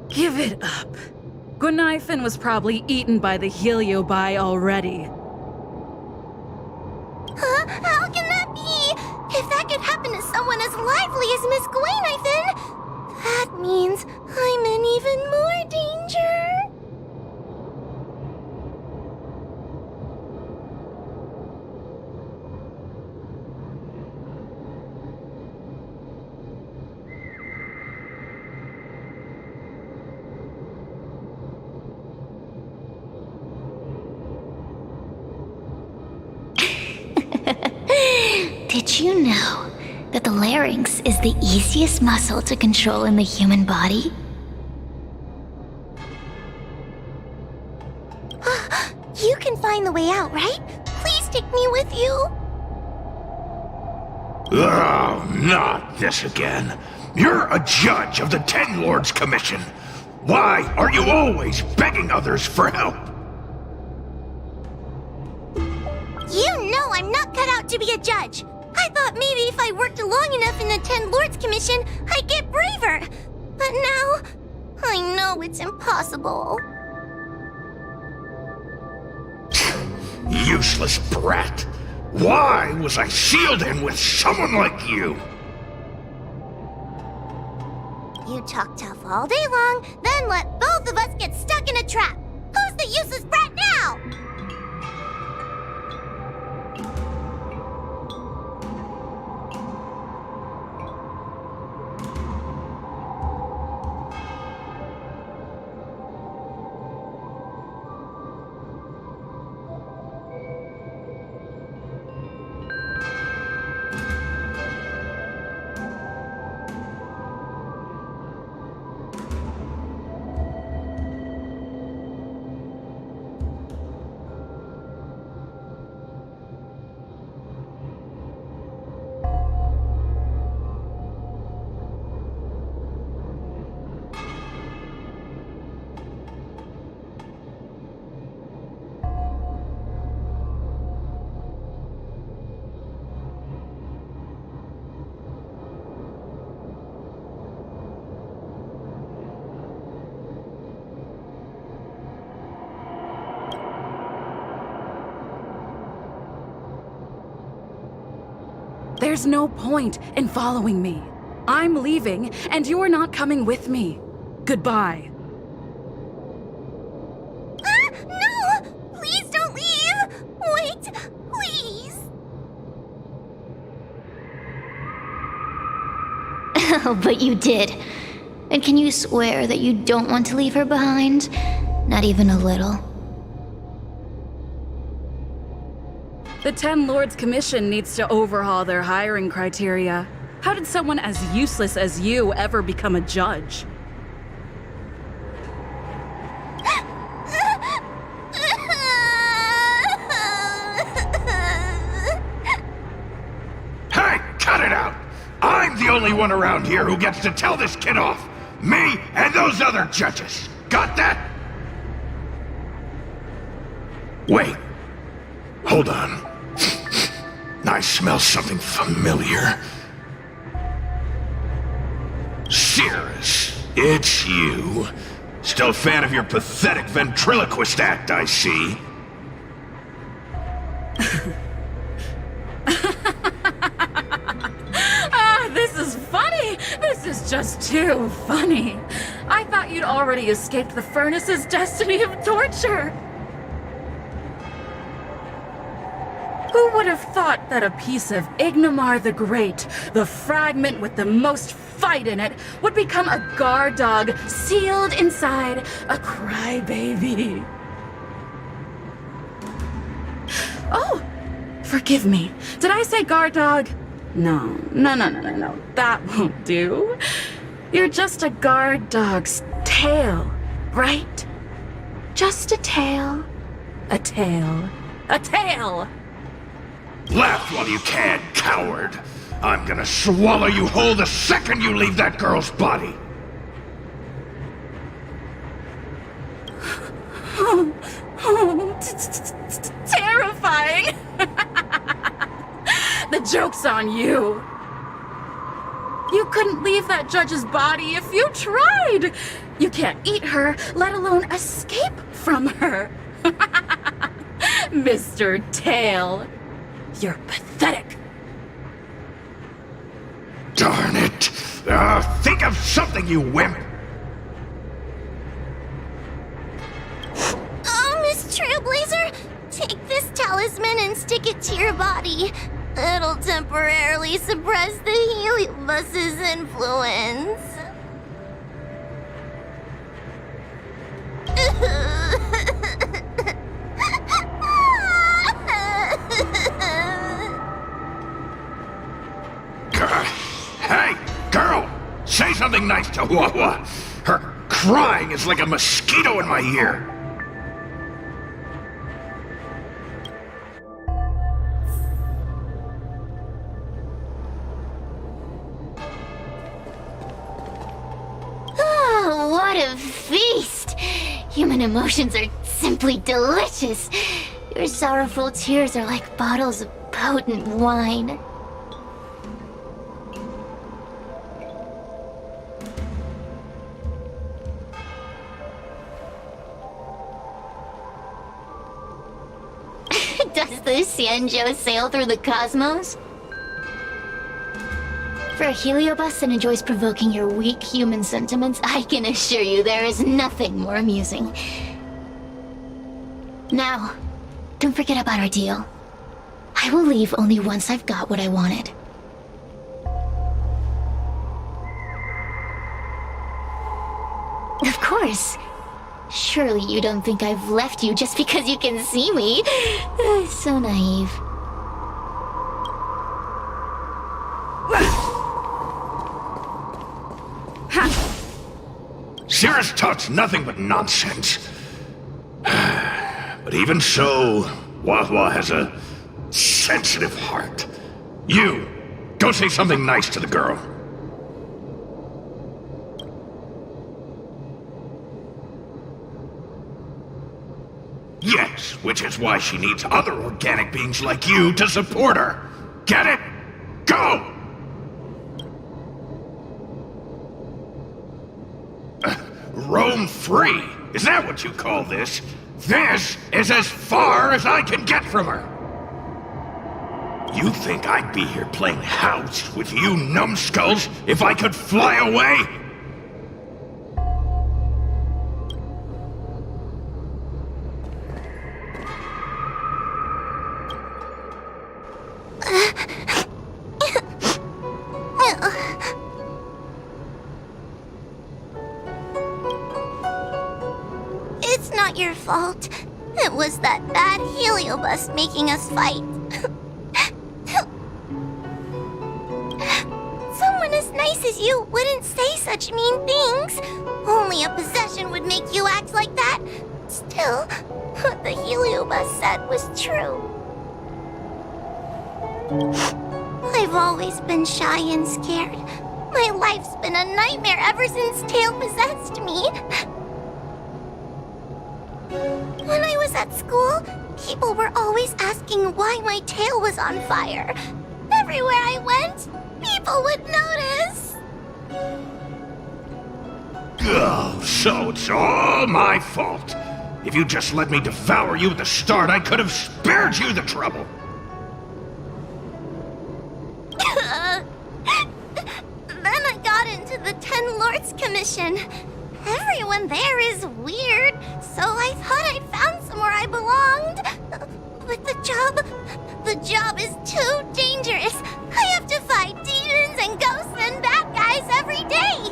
Give it up. Gwaynifin was probably eaten by the Heliobi already. Huh? How can that be? If that could happen to someone as lively as Miss Gwaynifin, that means I'm in even more danger. Did you know that the larynx is the easiest muscle to control in the human body? You can find the way out, right? Please take me with you. Oh, not this again. You're a judge of the Ten Lords Commission. Why are you always begging others for help? You know I'm not cut out to be a judge. I thought maybe if I worked long enough in the Ten Lords Commission, I'd get braver. But now, I know it's impossible. Useless brat. Why was I sealed in with someone like you? You talk tough all day long, then let both of us get stuck in a trap. Who's the useless brat now? There's no point in following me. I'm leaving, and you're not coming with me. Goodbye. No! Please don't leave! Wait, please! Oh, but you did. And can you swear that you don't want to leave her behind? Not even a little. The Ten Lords Commission needs to overhaul their hiring criteria. How did someone as useless as you ever become a judge? Hey, cut it out! I'm the only one around here who gets to tell this kid off. Me and those other judges. Got that? Wait. Hold on. I smell something familiar. Cirrus, it's you. Still a fan of your pathetic ventriloquist act, I see. This is funny! This is just too funny. I thought you'd already escaped the furnace's destiny of torture. Who would have thought that a piece of Ignomar the Great, the fragment with the most fight in it, would become a guard dog sealed inside a crybaby? Oh, forgive me. Did I say guard dog? No. That won't do. You're just a guard dog's tail, right? Just a tail. A tail. A tail! Laugh while you can, coward. I'm gonna swallow you whole the second you leave that girl's body. Terrifying! The joke's on you. You couldn't leave that judge's body if you tried. You can't eat her, let alone escape from her. Mr. Tail, you're pathetic. Darn it. Think of something, you wimp. Oh, Miss Trailblazer, take this talisman and stick it to your body. It'll temporarily suppress the Heliobus's influence. Hey, girl! Say something nice to Wawa. Her crying is like a mosquito in my ear. Oh, what a feast! Human emotions are simply delicious. Your sorrowful tears are like bottles of potent wine. Does the Xianzhou sail through the cosmos? For a Heliobus that enjoys provoking your weak human sentiments, I can assure you there is nothing more amusing. Now, don't forget about our deal. I will leave only once I've got what I wanted. Of course. Surely you don't think I've left you just because you can see me. So naive. Cirrus talks nothing but nonsense. But even so, Wawa has a sensitive heart. You, go say something nice to the girl. Yes, which is why she needs other organic beings like you to support her. Get it? Go! Roam free? Is that what you call this? This is as far as I can get from her. You think I'd be here playing house with you numbskulls if I could fly away? It's not your fault. It was that bad Heliobus making us fight. nice as you wouldn't say such mean things. Only a possession would make you act like that. Still, what the Heliobus said was true. I've always been shy and scared. My life's been a nightmare ever since Tail possessed me. When I was at school, people were always asking why my tail was on fire. Everywhere I went, people would notice. Oh, so it's all my fault. If you just let me devour you at the start, I could have spared you the trouble. Then I got into the Ten Lords Commission. Everyone there is weird, so I thought I'd found somewhere I belonged. But the job is too dangerous. I have to fight demons and ghosts and bad guys every day.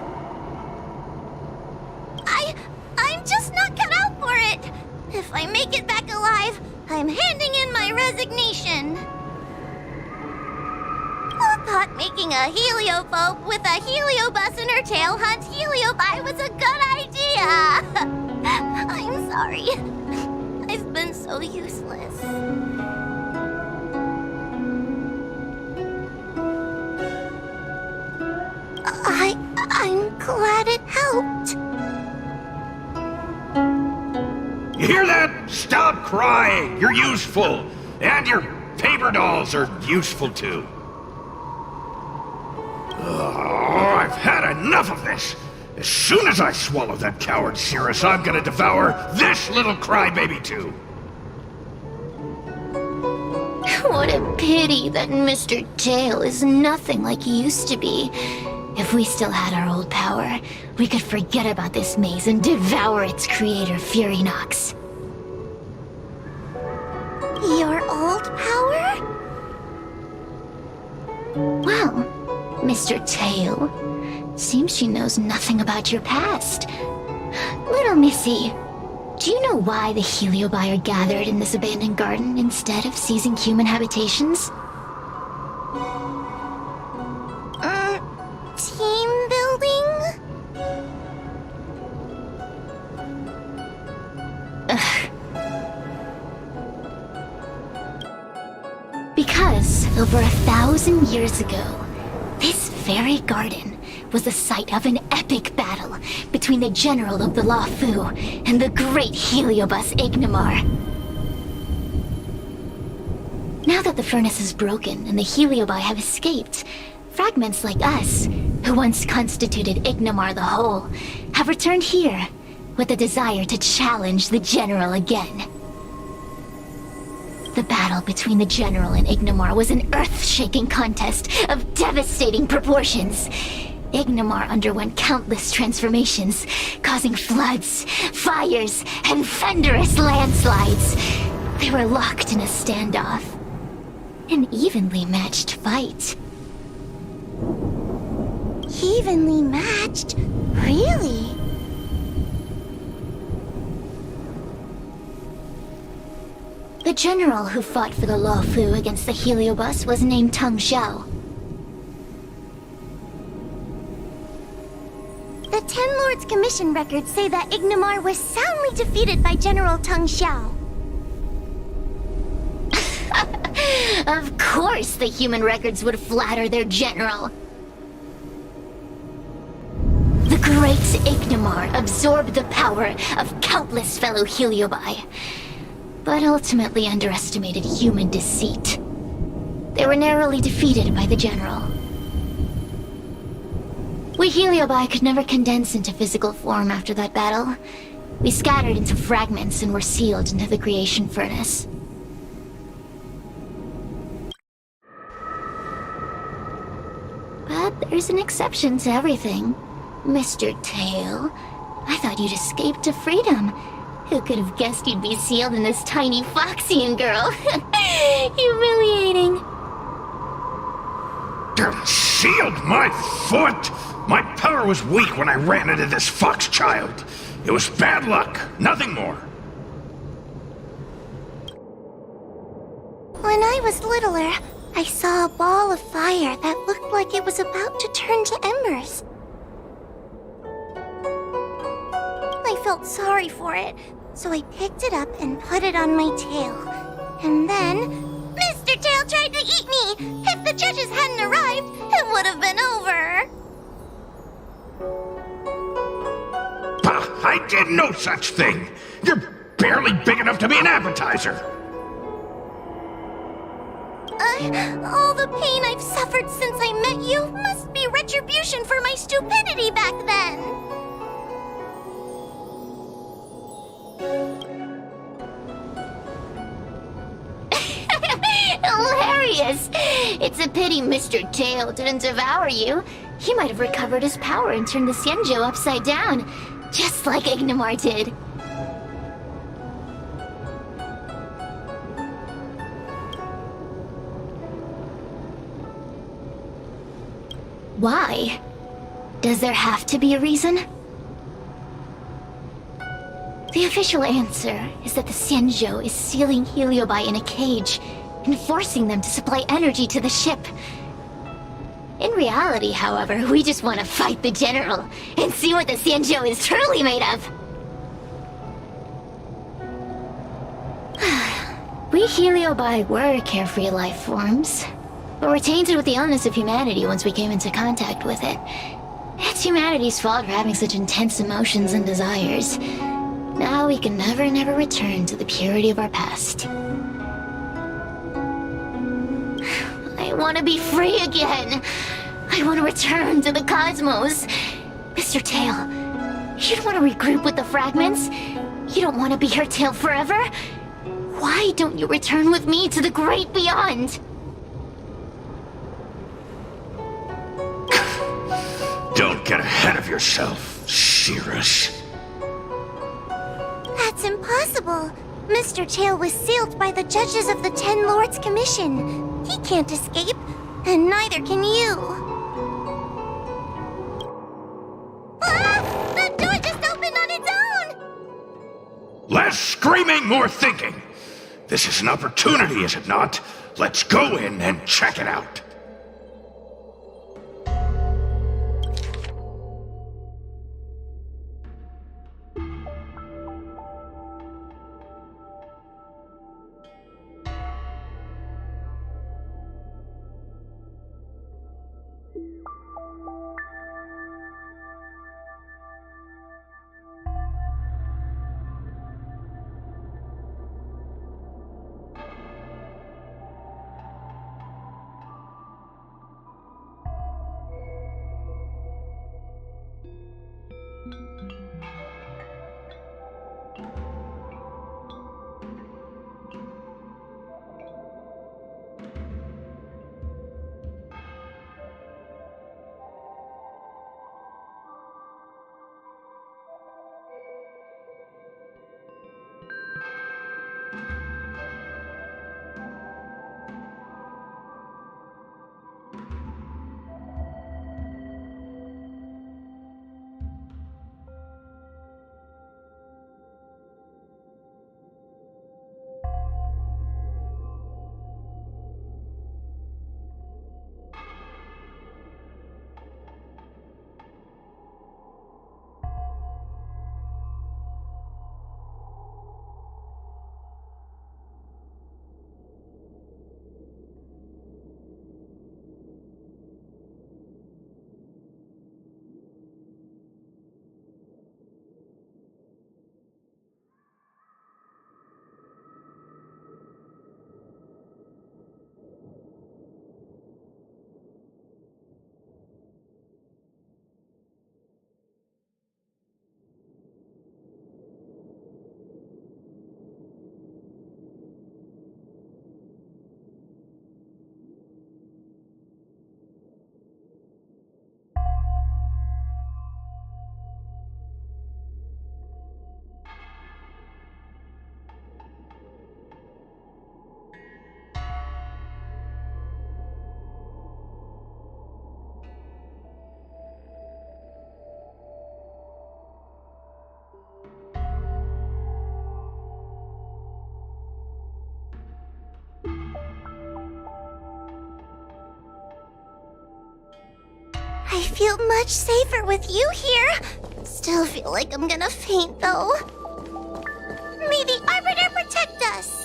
I'm just not cut out for it. If I make it back alive, I'm handing in my resignation. Who thought making a heliophobe with a heliobus in her tail hunt heliobi was a good idea? I'm sorry. I've been so useless. I'm glad it helped. You hear that? Stop crying. You're useful. And your paper dolls are useful too. Oh, I've had enough of this. As soon as I swallow that coward Cirrus, I'm gonna devour this little crybaby too. What a pity that Mr. Tail is nothing like he used to be. If we still had our old power, we could forget about this maze and devour its creator, Furynox. Your old power? Well, Mr. Tail, seems she knows nothing about your past. Little Missy, do you know why the Heliobi are gathered in this abandoned garden instead of seizing human habitations? Team building? Because over 1,000 years ago, this very garden was the site of an epic battle between the general of the Luofu and the great Heliobus Ignimar. Now that the furnace is broken and the Heliobi have escaped, fragments like us, who once constituted Ignimar the Whole, have returned here with a desire to challenge the general again. The battle between the general and Ignimar was an earth-shaking contest of devastating proportions. Ignimar underwent countless transformations, causing floods, fires, and thunderous landslides. They were locked in a standoff. An evenly matched fight. Evenly matched? Really? The general who fought for the Luofu against the Heliobus was named Tang Xiao. The Ten Lords Commission records say that Ignimar was soundly defeated by General Tang Xiao. Of course the human records would flatter their general. The great Ignimar absorbed the power of countless fellow Heliobi, but ultimately underestimated human deceit. They were narrowly defeated by the general. We Heliobi could never condense into physical form after that battle. We scattered into fragments and were sealed into the creation furnace. But there's an exception to everything. Mr. Tail, I thought you'd escaped to freedom. Who could have guessed you'd be sealed in this tiny Foxian girl? Humiliating. Sealed my foot? My power was weak when I ran into this fox child. It was bad luck, nothing more. When I was littler, I saw a ball of fire that looked like it was about to turn to ember sorry for it, so I picked it up and put it on my tail. And then, Mr. Tail tried to eat me! If the judges hadn't arrived, it would have been over! Bah, I did no such thing! You're barely big enough to be an appetizer! All the pain I've suffered since I met you must be retribution for my stupidity back then! Hilarious! It's a pity Mr. Tail didn't devour you. He might have recovered his power and turned the Xianzhou upside down, just like Ignamar did. Why? Does there have to be a reason? The official answer is that the Xianzhou is sealing Heliobi in a cage and forcing them to supply energy to the ship. In reality, however, we just want to fight the General and see what the Xianzhou is truly made of. We Heliobi were carefree life forms, but were tainted with the illness of humanity once we came into contact with it. It's humanity's fault for having such intense emotions and desires. Now we can never return to the purity of our past. I want to be free again. I want to return to the cosmos. Mr. Tail, you don't want to regroup with the fragments? You don't want to be her tail forever? Why don't you return with me to the great beyond? Don't get ahead of yourself, Cirrus. That's impossible. Mr. Tail was sealed by the judges of the Ten Lords Commission. He can't escape, and neither can you. Ah! The door just opened on its own! Less screaming, more thinking. This is an opportunity, is it not? Let's go in and check it out. I feel much safer with you here. Still feel like I'm gonna faint, though. May the Arbiter protect us!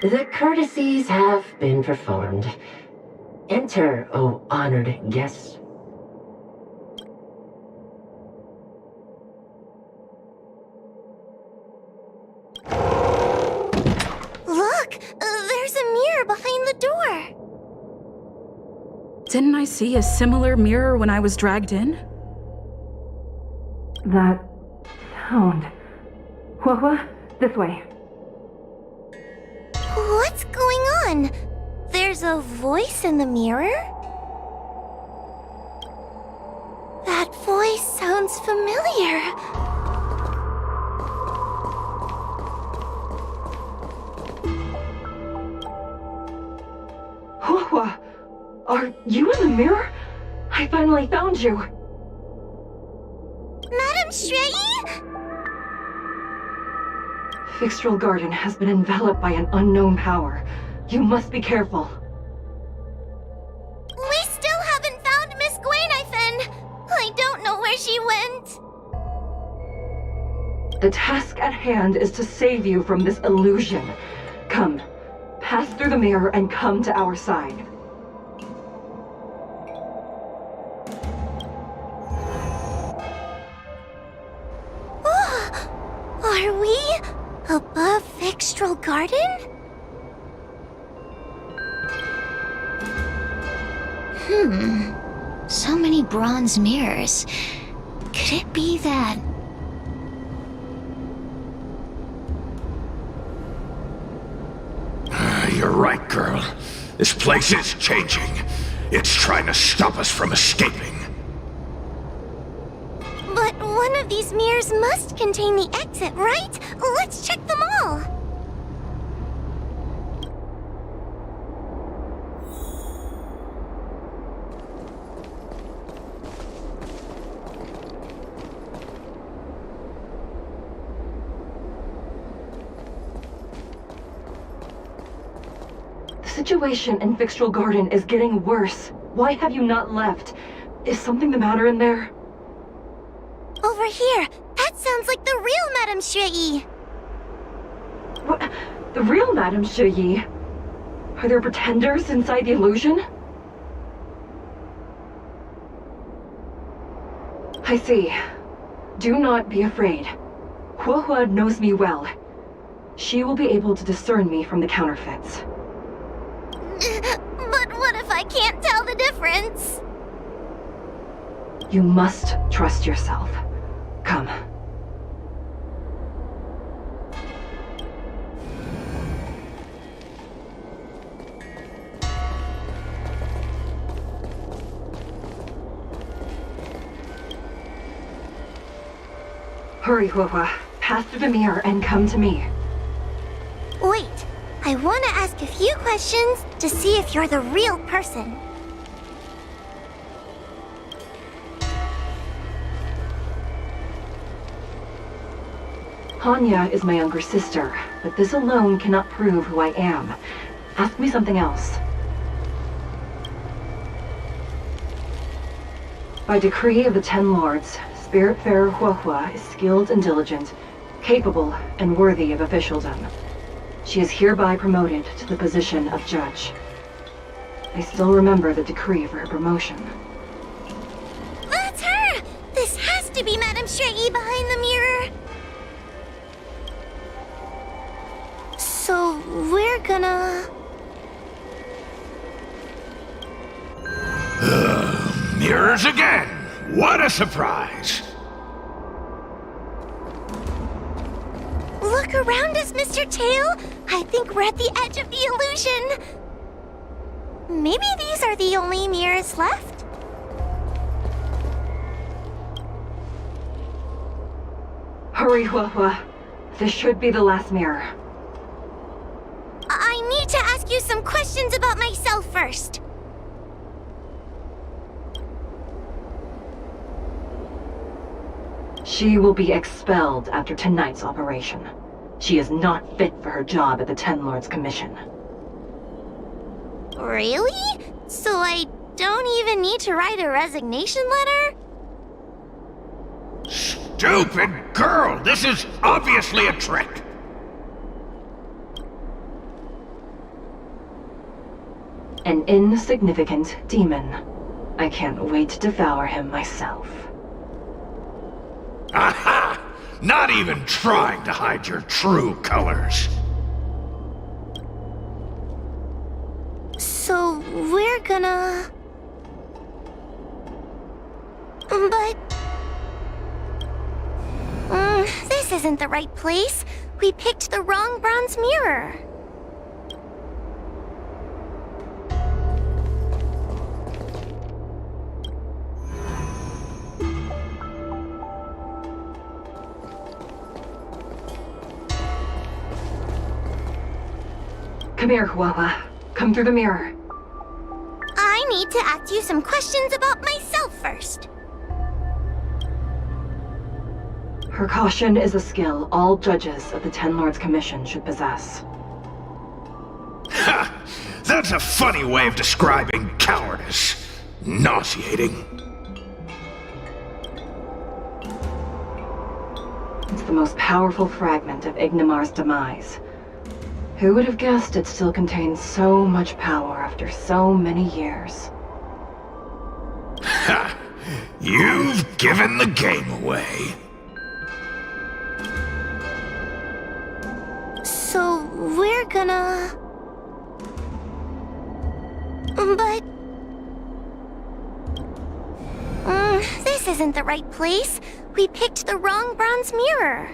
The courtesies have been performed. Enter, O honored guests. Look! There's a mirror behind the door! Didn't I see a similar mirror when I was dragged in? That sound. What? This way. What's going on? There's a voice in the mirror? That voice sounds familiar. Hua, are you in the mirror? I finally found you. Madam Shrei? Fixtral Garden has been enveloped by an unknown power. You must be careful. We still haven't found Miss Gwainifin. I don't know where she went. The task at hand is to save you from this illusion. Come, pass through the mirror and come to our side. Are we above Fixtral Garden? So many bronze mirrors. Could it be that... You're right, girl. This place is changing. It's trying to stop us from escaping. But one of these mirrors must contain the exit, right? Let's check them all. The situation in Fixtral Garden is getting worse. Why have you not left? Is something the matter in there? Over here. That sounds like the real Madame Shrei. What? The real Madame Shrei? Are there pretenders inside the illusion? I see. Do not be afraid. Hua knows me well. She will be able to discern me from the counterfeits. But what if I can't tell the difference? You must trust yourself. Come. Hurry, Hua. Pass through the mirror and come to me. Wait. I want to ask a few questions to see if you're the real person. Hanya is my younger sister, but this alone cannot prove who I am. Ask me something else. By decree of the Ten Lords, Spiritfarer Hua is skilled and diligent, capable and worthy of officialdom. She is hereby promoted to the position of judge. I still remember the decree for her promotion. That's her! This has to be Madame Shrey behind the mirror. So, we're gonna... Mirrors again! What a surprise! Look around us, Mr. Tail! I think we're at the edge of the illusion! Maybe these are the only mirrors left? Hurry, Huahua. This should be the last mirror. I need to ask you some questions about myself first. She will be expelled after tonight's operation. She is not fit for her job at the Ten Lords Commission. Really? So I don't even need to write a resignation letter? Stupid girl! This is obviously a trick! An insignificant demon. I can't wait to devour him myself. Aha! Not even trying to hide your true colors. So we're gonna... But... this isn't the right place. We picked the wrong bronze mirror. Come here, Huahua. Come through the mirror. I need to ask you some questions about myself first. Her caution is a skill all judges of the Ten Lords Commission should possess. Ha! That's a funny way of describing cowardice. Nauseating. It's the most powerful fragment of Ignimar's demise. Who would have guessed it still contains so much power after so many years? Ha! You've given the game away. So we're gonna... But... this isn't the right place. We picked the wrong bronze mirror.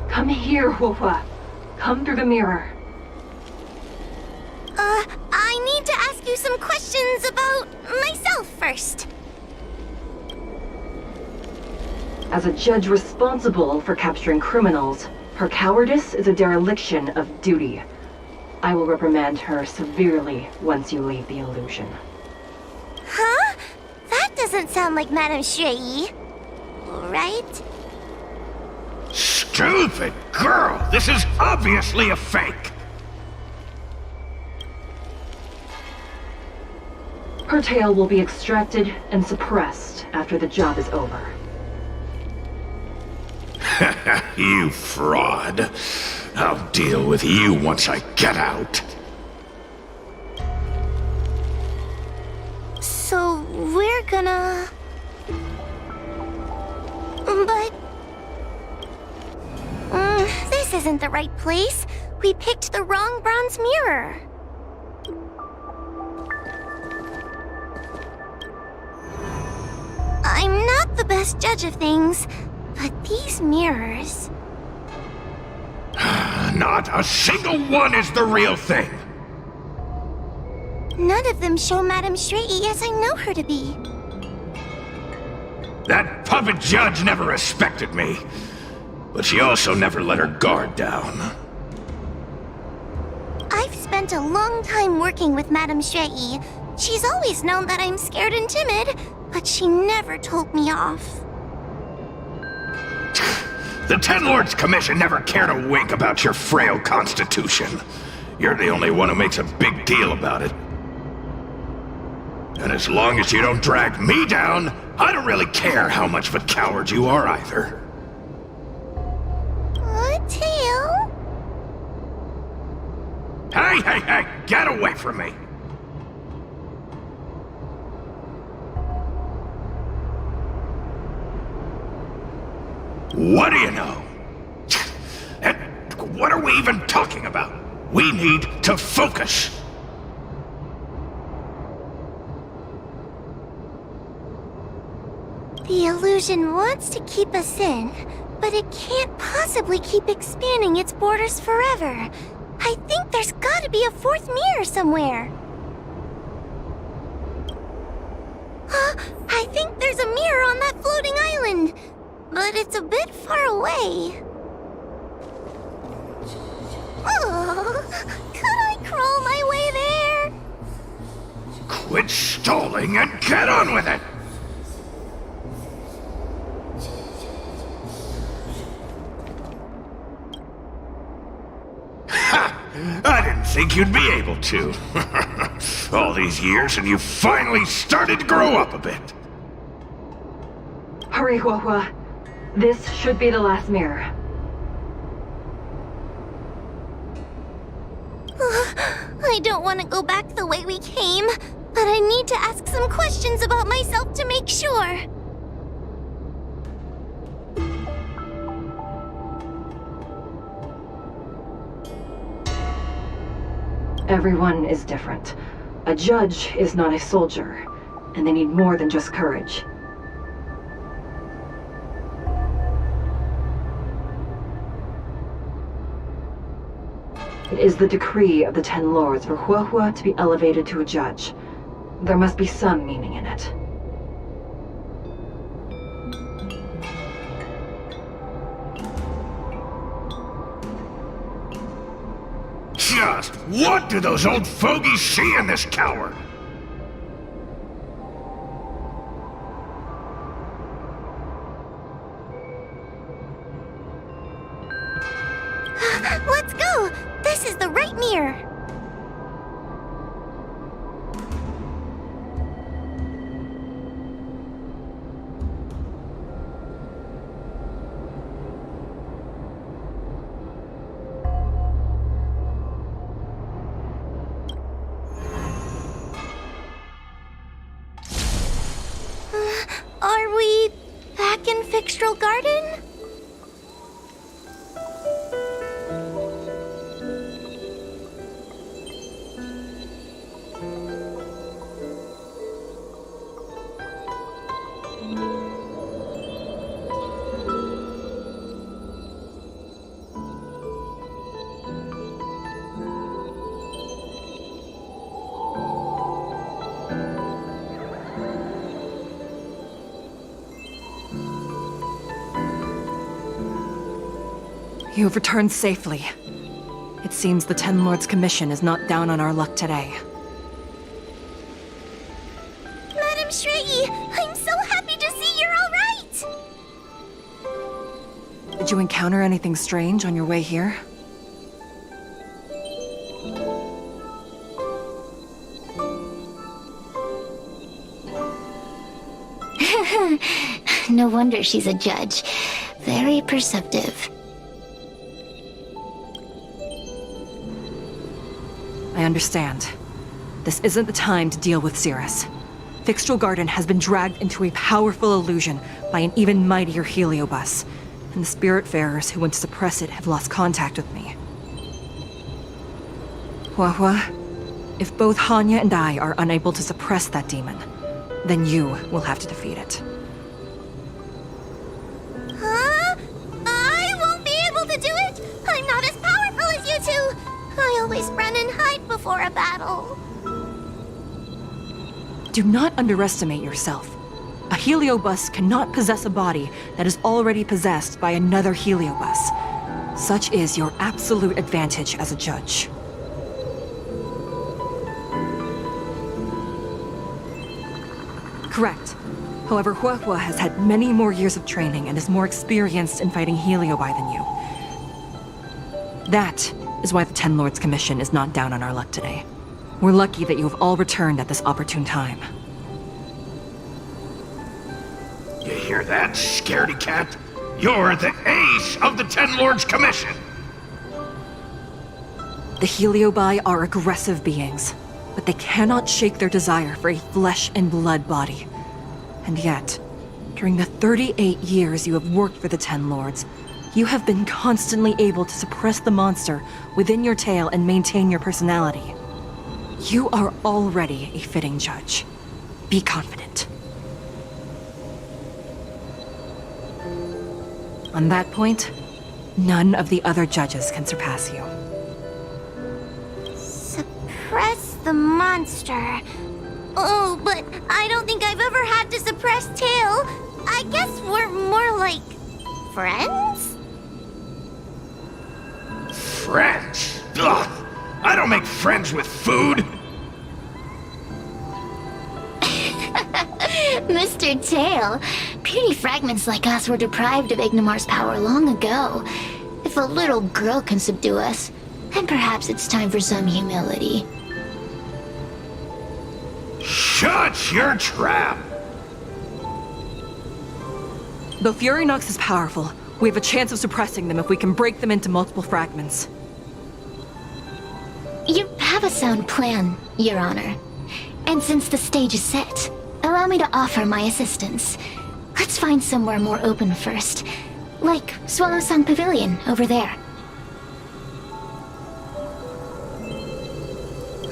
Come here, Huahua. Come through the mirror. I need to ask you some questions about myself first. As a judge responsible for capturing criminals, her cowardice is a dereliction of duty. I will reprimand her severely once you leave the illusion. Huh? That doesn't sound like Madame Shrey. Right? Stupid girl! This is obviously a fake! Her tail will be extracted and suppressed after the job is over. You fraud. I'll deal with you once I get out. So we're gonna... But... this isn't the right place. We picked the wrong bronze mirror. I'm not the best judge of things, but these mirrors... Not a single one is the real thing! None of them show Madame Shrey as I know her to be. That puppet judge never respected me, but she also never let her guard down. I've spent a long time working with Madame Shrey. She's always known that I'm scared and timid, but she never told me off. The Ten Lords Commission never cared a wink about your frail constitution. You're the only one who makes a big deal about it. And as long as you don't drag me down, I don't really care how much of a coward you are either. Tail? Hey! Get away from me! What do you know? And what are we even talking about? We need to focus. The illusion wants to keep us in, but it can't possibly keep expanding its borders forever. I think there's gotta be a fourth mirror somewhere. I think there's a mirror on that floating island, but it's a bit far away. Oh, could I crawl my way there? Quit stalling and get on with it! I didn't think you'd be able to. All these years and you finally started to grow up a bit. Hurry, Hua. This should be the last mirror. I don't want to go back the way we came, but I need to ask some questions about myself to make sure. Everyone is different. A judge is not a soldier, and they need more than just courage. It is the decree of the Ten Lords for Hua to be elevated to a judge. There must be some meaning in it. Just what do those old fogies see in this coward? Let's go! This is the right mirror! Are we back in Fixtral Garden? You have returned safely. It seems the Ten Lords' commission is not down on our luck today. Madam Shrey, I'm so happy to see you're all right! Did you encounter anything strange on your way here? No wonder she's a judge. Very perceptive. I understand. This isn't the time to deal with Cirrus. Fixtral Garden has been dragged into a powerful illusion by an even mightier heliobus, and the Spiritfarers who went to suppress it have lost contact with me. Hua, if both Hanya and I are unable to suppress that demon, then you will have to defeat it. Huh? I won't be able to do it! I'm not as powerful as you two! I always run and hide before a battle. Do not underestimate yourself. A heliobus cannot possess a body that is already possessed by another heliobus. Such is your absolute advantage as a judge. Correct. However, Hua has had many more years of training and is more experienced in fighting heliobi than you. That is why the Ten Lords' commission is not down on our luck today. We're lucky that you have all returned at this opportune time. Hear that, scaredy cat? You're the ace of the Ten Lords Commission! The Heliobi are aggressive beings, but they cannot shake their desire for a flesh and blood body. And yet, during the 38 years you have worked for the Ten Lords, you have been constantly able to suppress the monster within your tail and maintain your personality. You are already a fitting judge. Be confident. On that point, none of the other judges can surpass you. Suppress the monster. Oh, but I don't think I've ever had to suppress Tail. I guess we're more like friends? Friends? Ugh! I don't make friends with food! Mr. Tail, puny fragments like us were deprived of Ignimar's power long ago. If a little girl can subdue us, then perhaps it's time for some humility. Shut your trap! Though Fury Nox is powerful, we have a chance of suppressing them if we can break them into multiple fragments. You have a sound plan, Your Honor. And since the stage is set, allow me to offer my assistance. Let's find somewhere more open first. Like Swallow Song Pavilion, over there.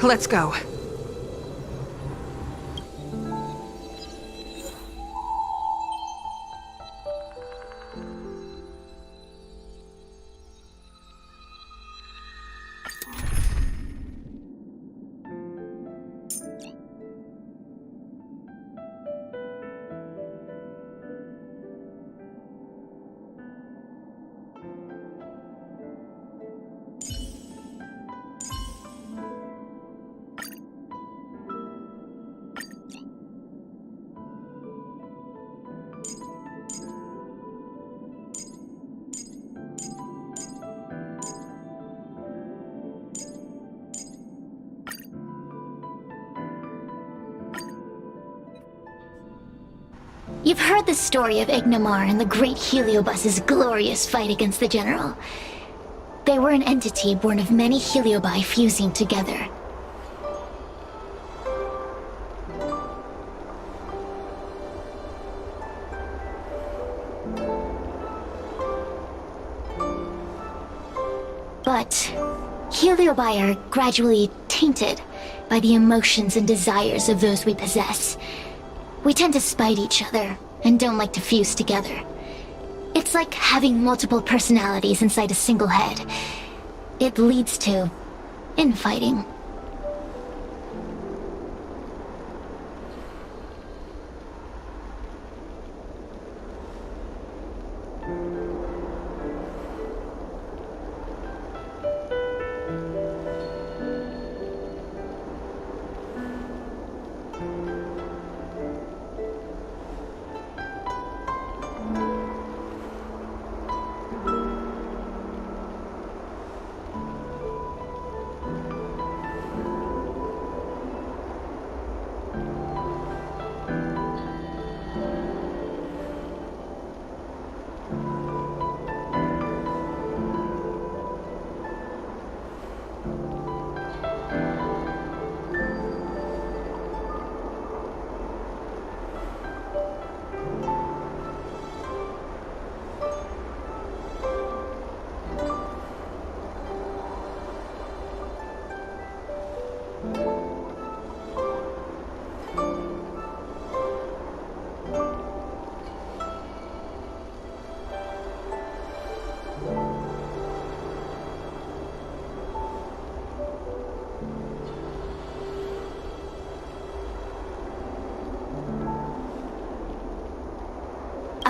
Let's go. You've heard the story of Ignimar and the great Heliobus's glorious fight against the General. They were an entity born of many Heliobi fusing together. But Heliobi are gradually tainted by the emotions and desires of those we possess. We tend to spite each other and don't like to fuse together. It's like having multiple personalities inside a single head. It leads to infighting.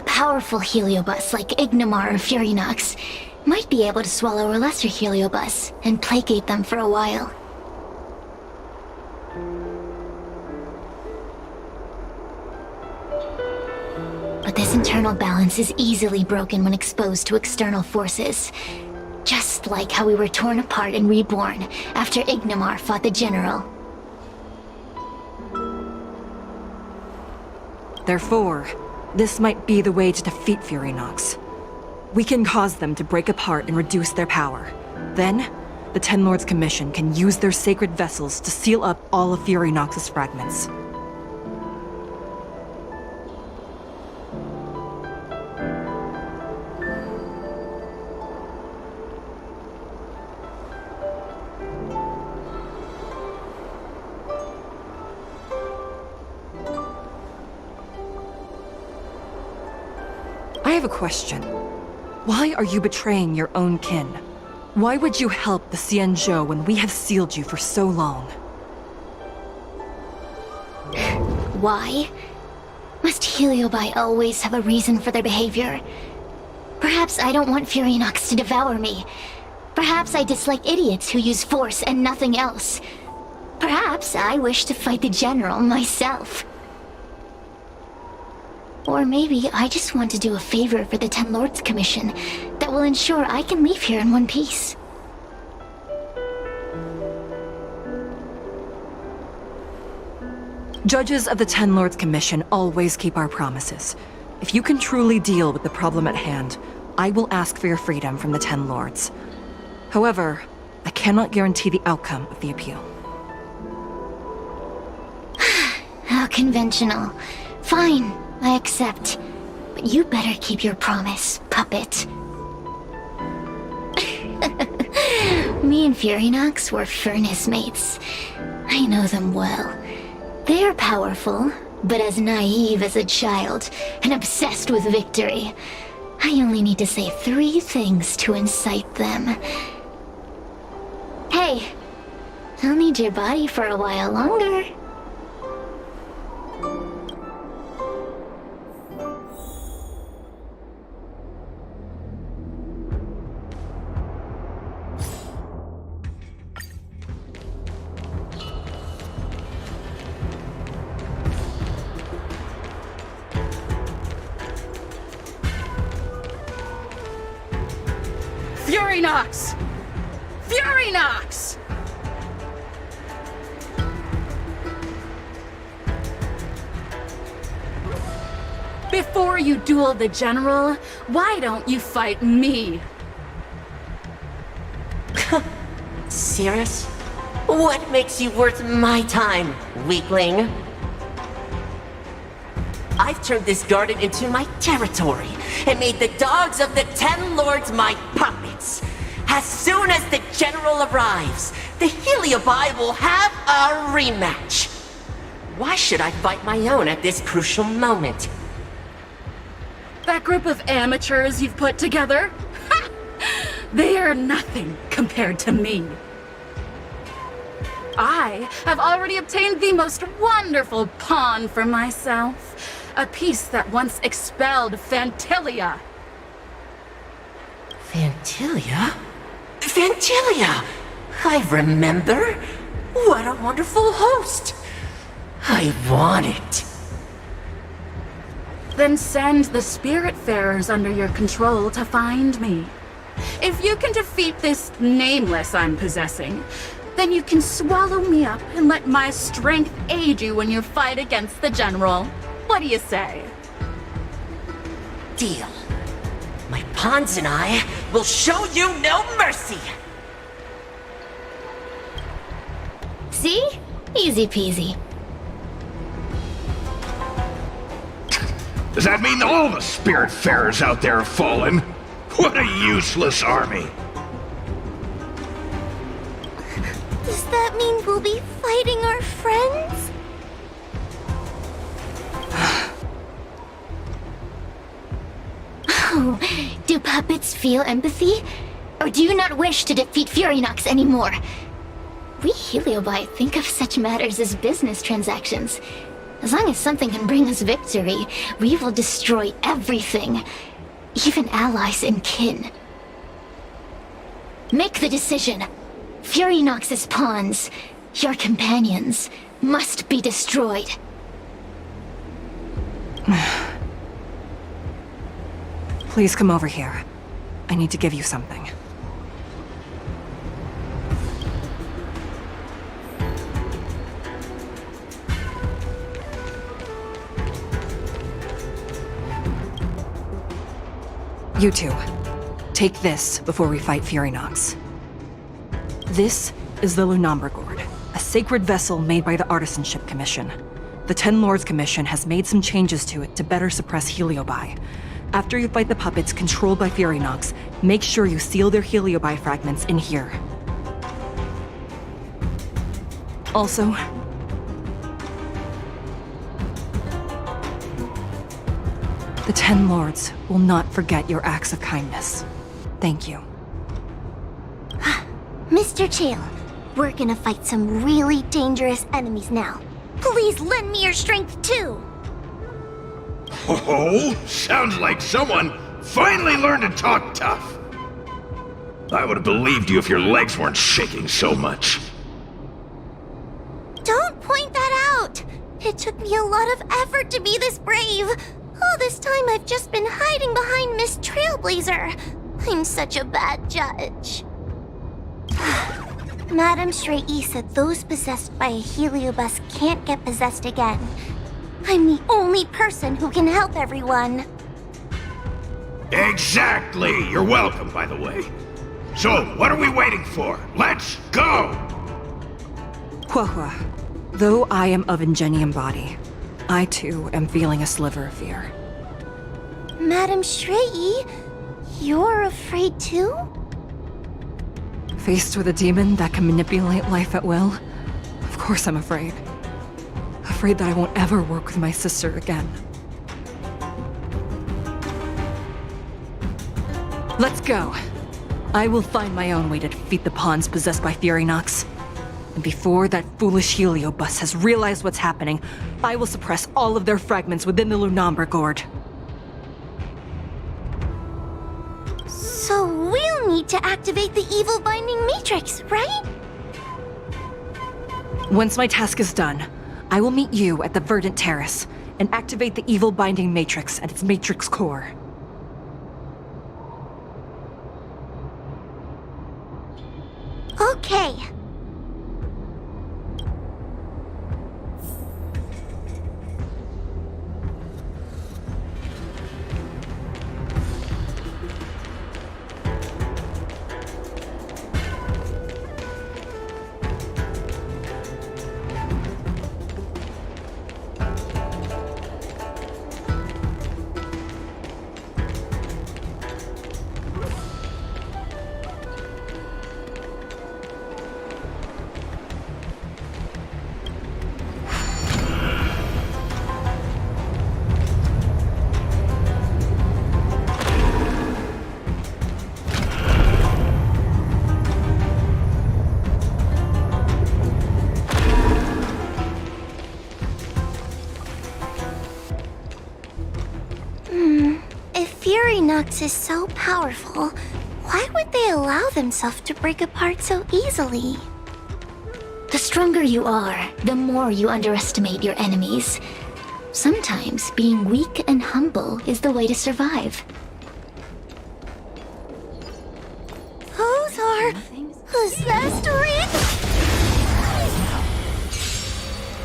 Powerful Heliobus like Ignimar or Fury Nox might be able to swallow a lesser Heliobus and placate them for a while. But this internal balance is easily broken when exposed to external forces. Just like how we were torn apart and reborn after Ignimar fought the General. Therefore, This might be the way to defeat Furynox. We can cause them to break apart and reduce their power. Then, the Ten Lords Commission can use their sacred vessels to seal up all of Furynox's fragments. I have a question. Why are you betraying your own kin? Why would you help the Xianzhou when we have sealed you for so long? Why? Must Heliobi always have a reason for their behavior? Perhaps I don't want Furynox to devour me. Perhaps I dislike idiots who use force and nothing else. Perhaps I wish to fight the General myself. Or maybe I just want to do a favor for the Ten Lords Commission that will ensure I can leave here in one piece. Judges of the Ten Lords Commission always keep our promises. If you can truly deal with the problem at hand, I will ask for your freedom from the Ten Lords. However, I cannot guarantee the outcome of the appeal. How conventional. Fine, I accept. But you better keep your promise, puppet. Me and Furynox were furnace mates. I know them well. They are powerful, but as naive as a child, and obsessed with victory. I only need to say 3 things to incite them. Hey, I'll need your body for a while longer. Furynox! Furynox! Before you duel the General, why don't you fight me? Serious? What makes you worth my time, weakling? I've turned this garden into my territory and made the dogs of the Ten Lords my puppets. As soon as the General arrives, the Heliobi will have a rematch. Why should I fight my own at this crucial moment? That group of amateurs you've put together? Ha! They are nothing compared to me. I have already obtained the most wonderful pawn for myself. A piece that once expelled Phantilia. Phantilia? Phantilia! I remember. What a wonderful host. I want it. Then send the Spiritfarers under your control to find me. If you can defeat this nameless I'm possessing, then you can swallow me up and let my strength aid you in your fight against the General. What do you say? Deal. My pawns and I will show you no mercy! See? Easy peasy. Does that mean all the Spiritfarers out there have fallen? What a useless army! Does that mean we'll be fighting our friends? Oh, do puppets feel empathy? Or do you not wish to defeat Furynox anymore? We Heliobi think of such matters as business transactions. As long as something can bring us victory, we will destroy everything. Even allies and kin. Make the decision. Furynox's pawns, your companions, must be destroyed. Please come over here. I need to give you something. You two, take this before we fight Furynox. This is the Lunamber Gourd, a sacred vessel made by the Artisanship Commission. The Ten Lords Commission has made some changes to it to better suppress Heliobi. After you fight the puppets controlled by Furynox, make sure you seal their Heliobi fragments in here. Also, the Ten Lords will not forget your acts of kindness. Thank you. Mr. Tail, we're gonna fight some really dangerous enemies now. Please lend me your strength too! Oh, sounds like someone finally learned to talk tough. I would have believed you if your legs weren't shaking so much. Don't point that out! It took me a lot of effort to be this brave. All this time I've just been hiding behind Miss Trailblazer. I'm such a bad judge. Madame Straight-E said those possessed by a heliobus can't get possessed again. I'm the only person who can help everyone. Exactly! You're welcome, by the way. So, what are we waiting for? Let's go! Huahua, though I am of Ingenium body, I too am feeling a sliver of fear. Madame Straight-E, you're afraid too? Faced with a demon that can manipulate life at will, of course I'm afraid. Afraid that I won't ever work with my sister again. Let's go. I will find my own way to defeat the pawns possessed by Furynox. And before that foolish heliobus has realized what's happening, I will suppress all of their fragments within the Lunamber Gourd. So we'll need to activate the evil binding matrix, right? Once my task is done, I will meet you at the Verdant Terrace and activate the evil binding matrix at its matrix core. Okay. If Furynox is so powerful, why would they allow themselves to break apart so easily? The stronger you are, the more you underestimate your enemies. Sometimes being weak and humble is the way to survive. Those are possessed rings?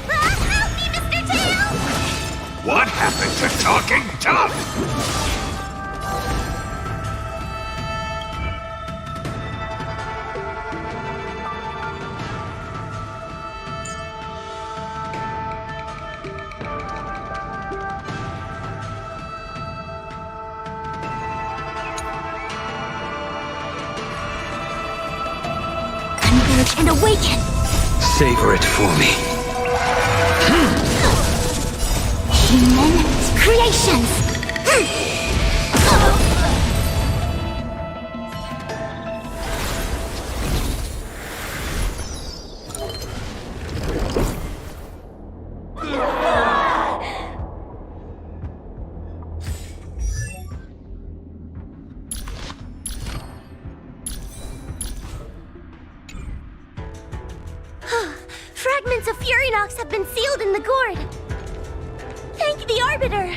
Help me, Mr. Tail! What happened to talking tough? Converge and awaken! Savor it for me. Human creations! Fragments of Furynox have been sealed in the gourd. Thank the Arbiter!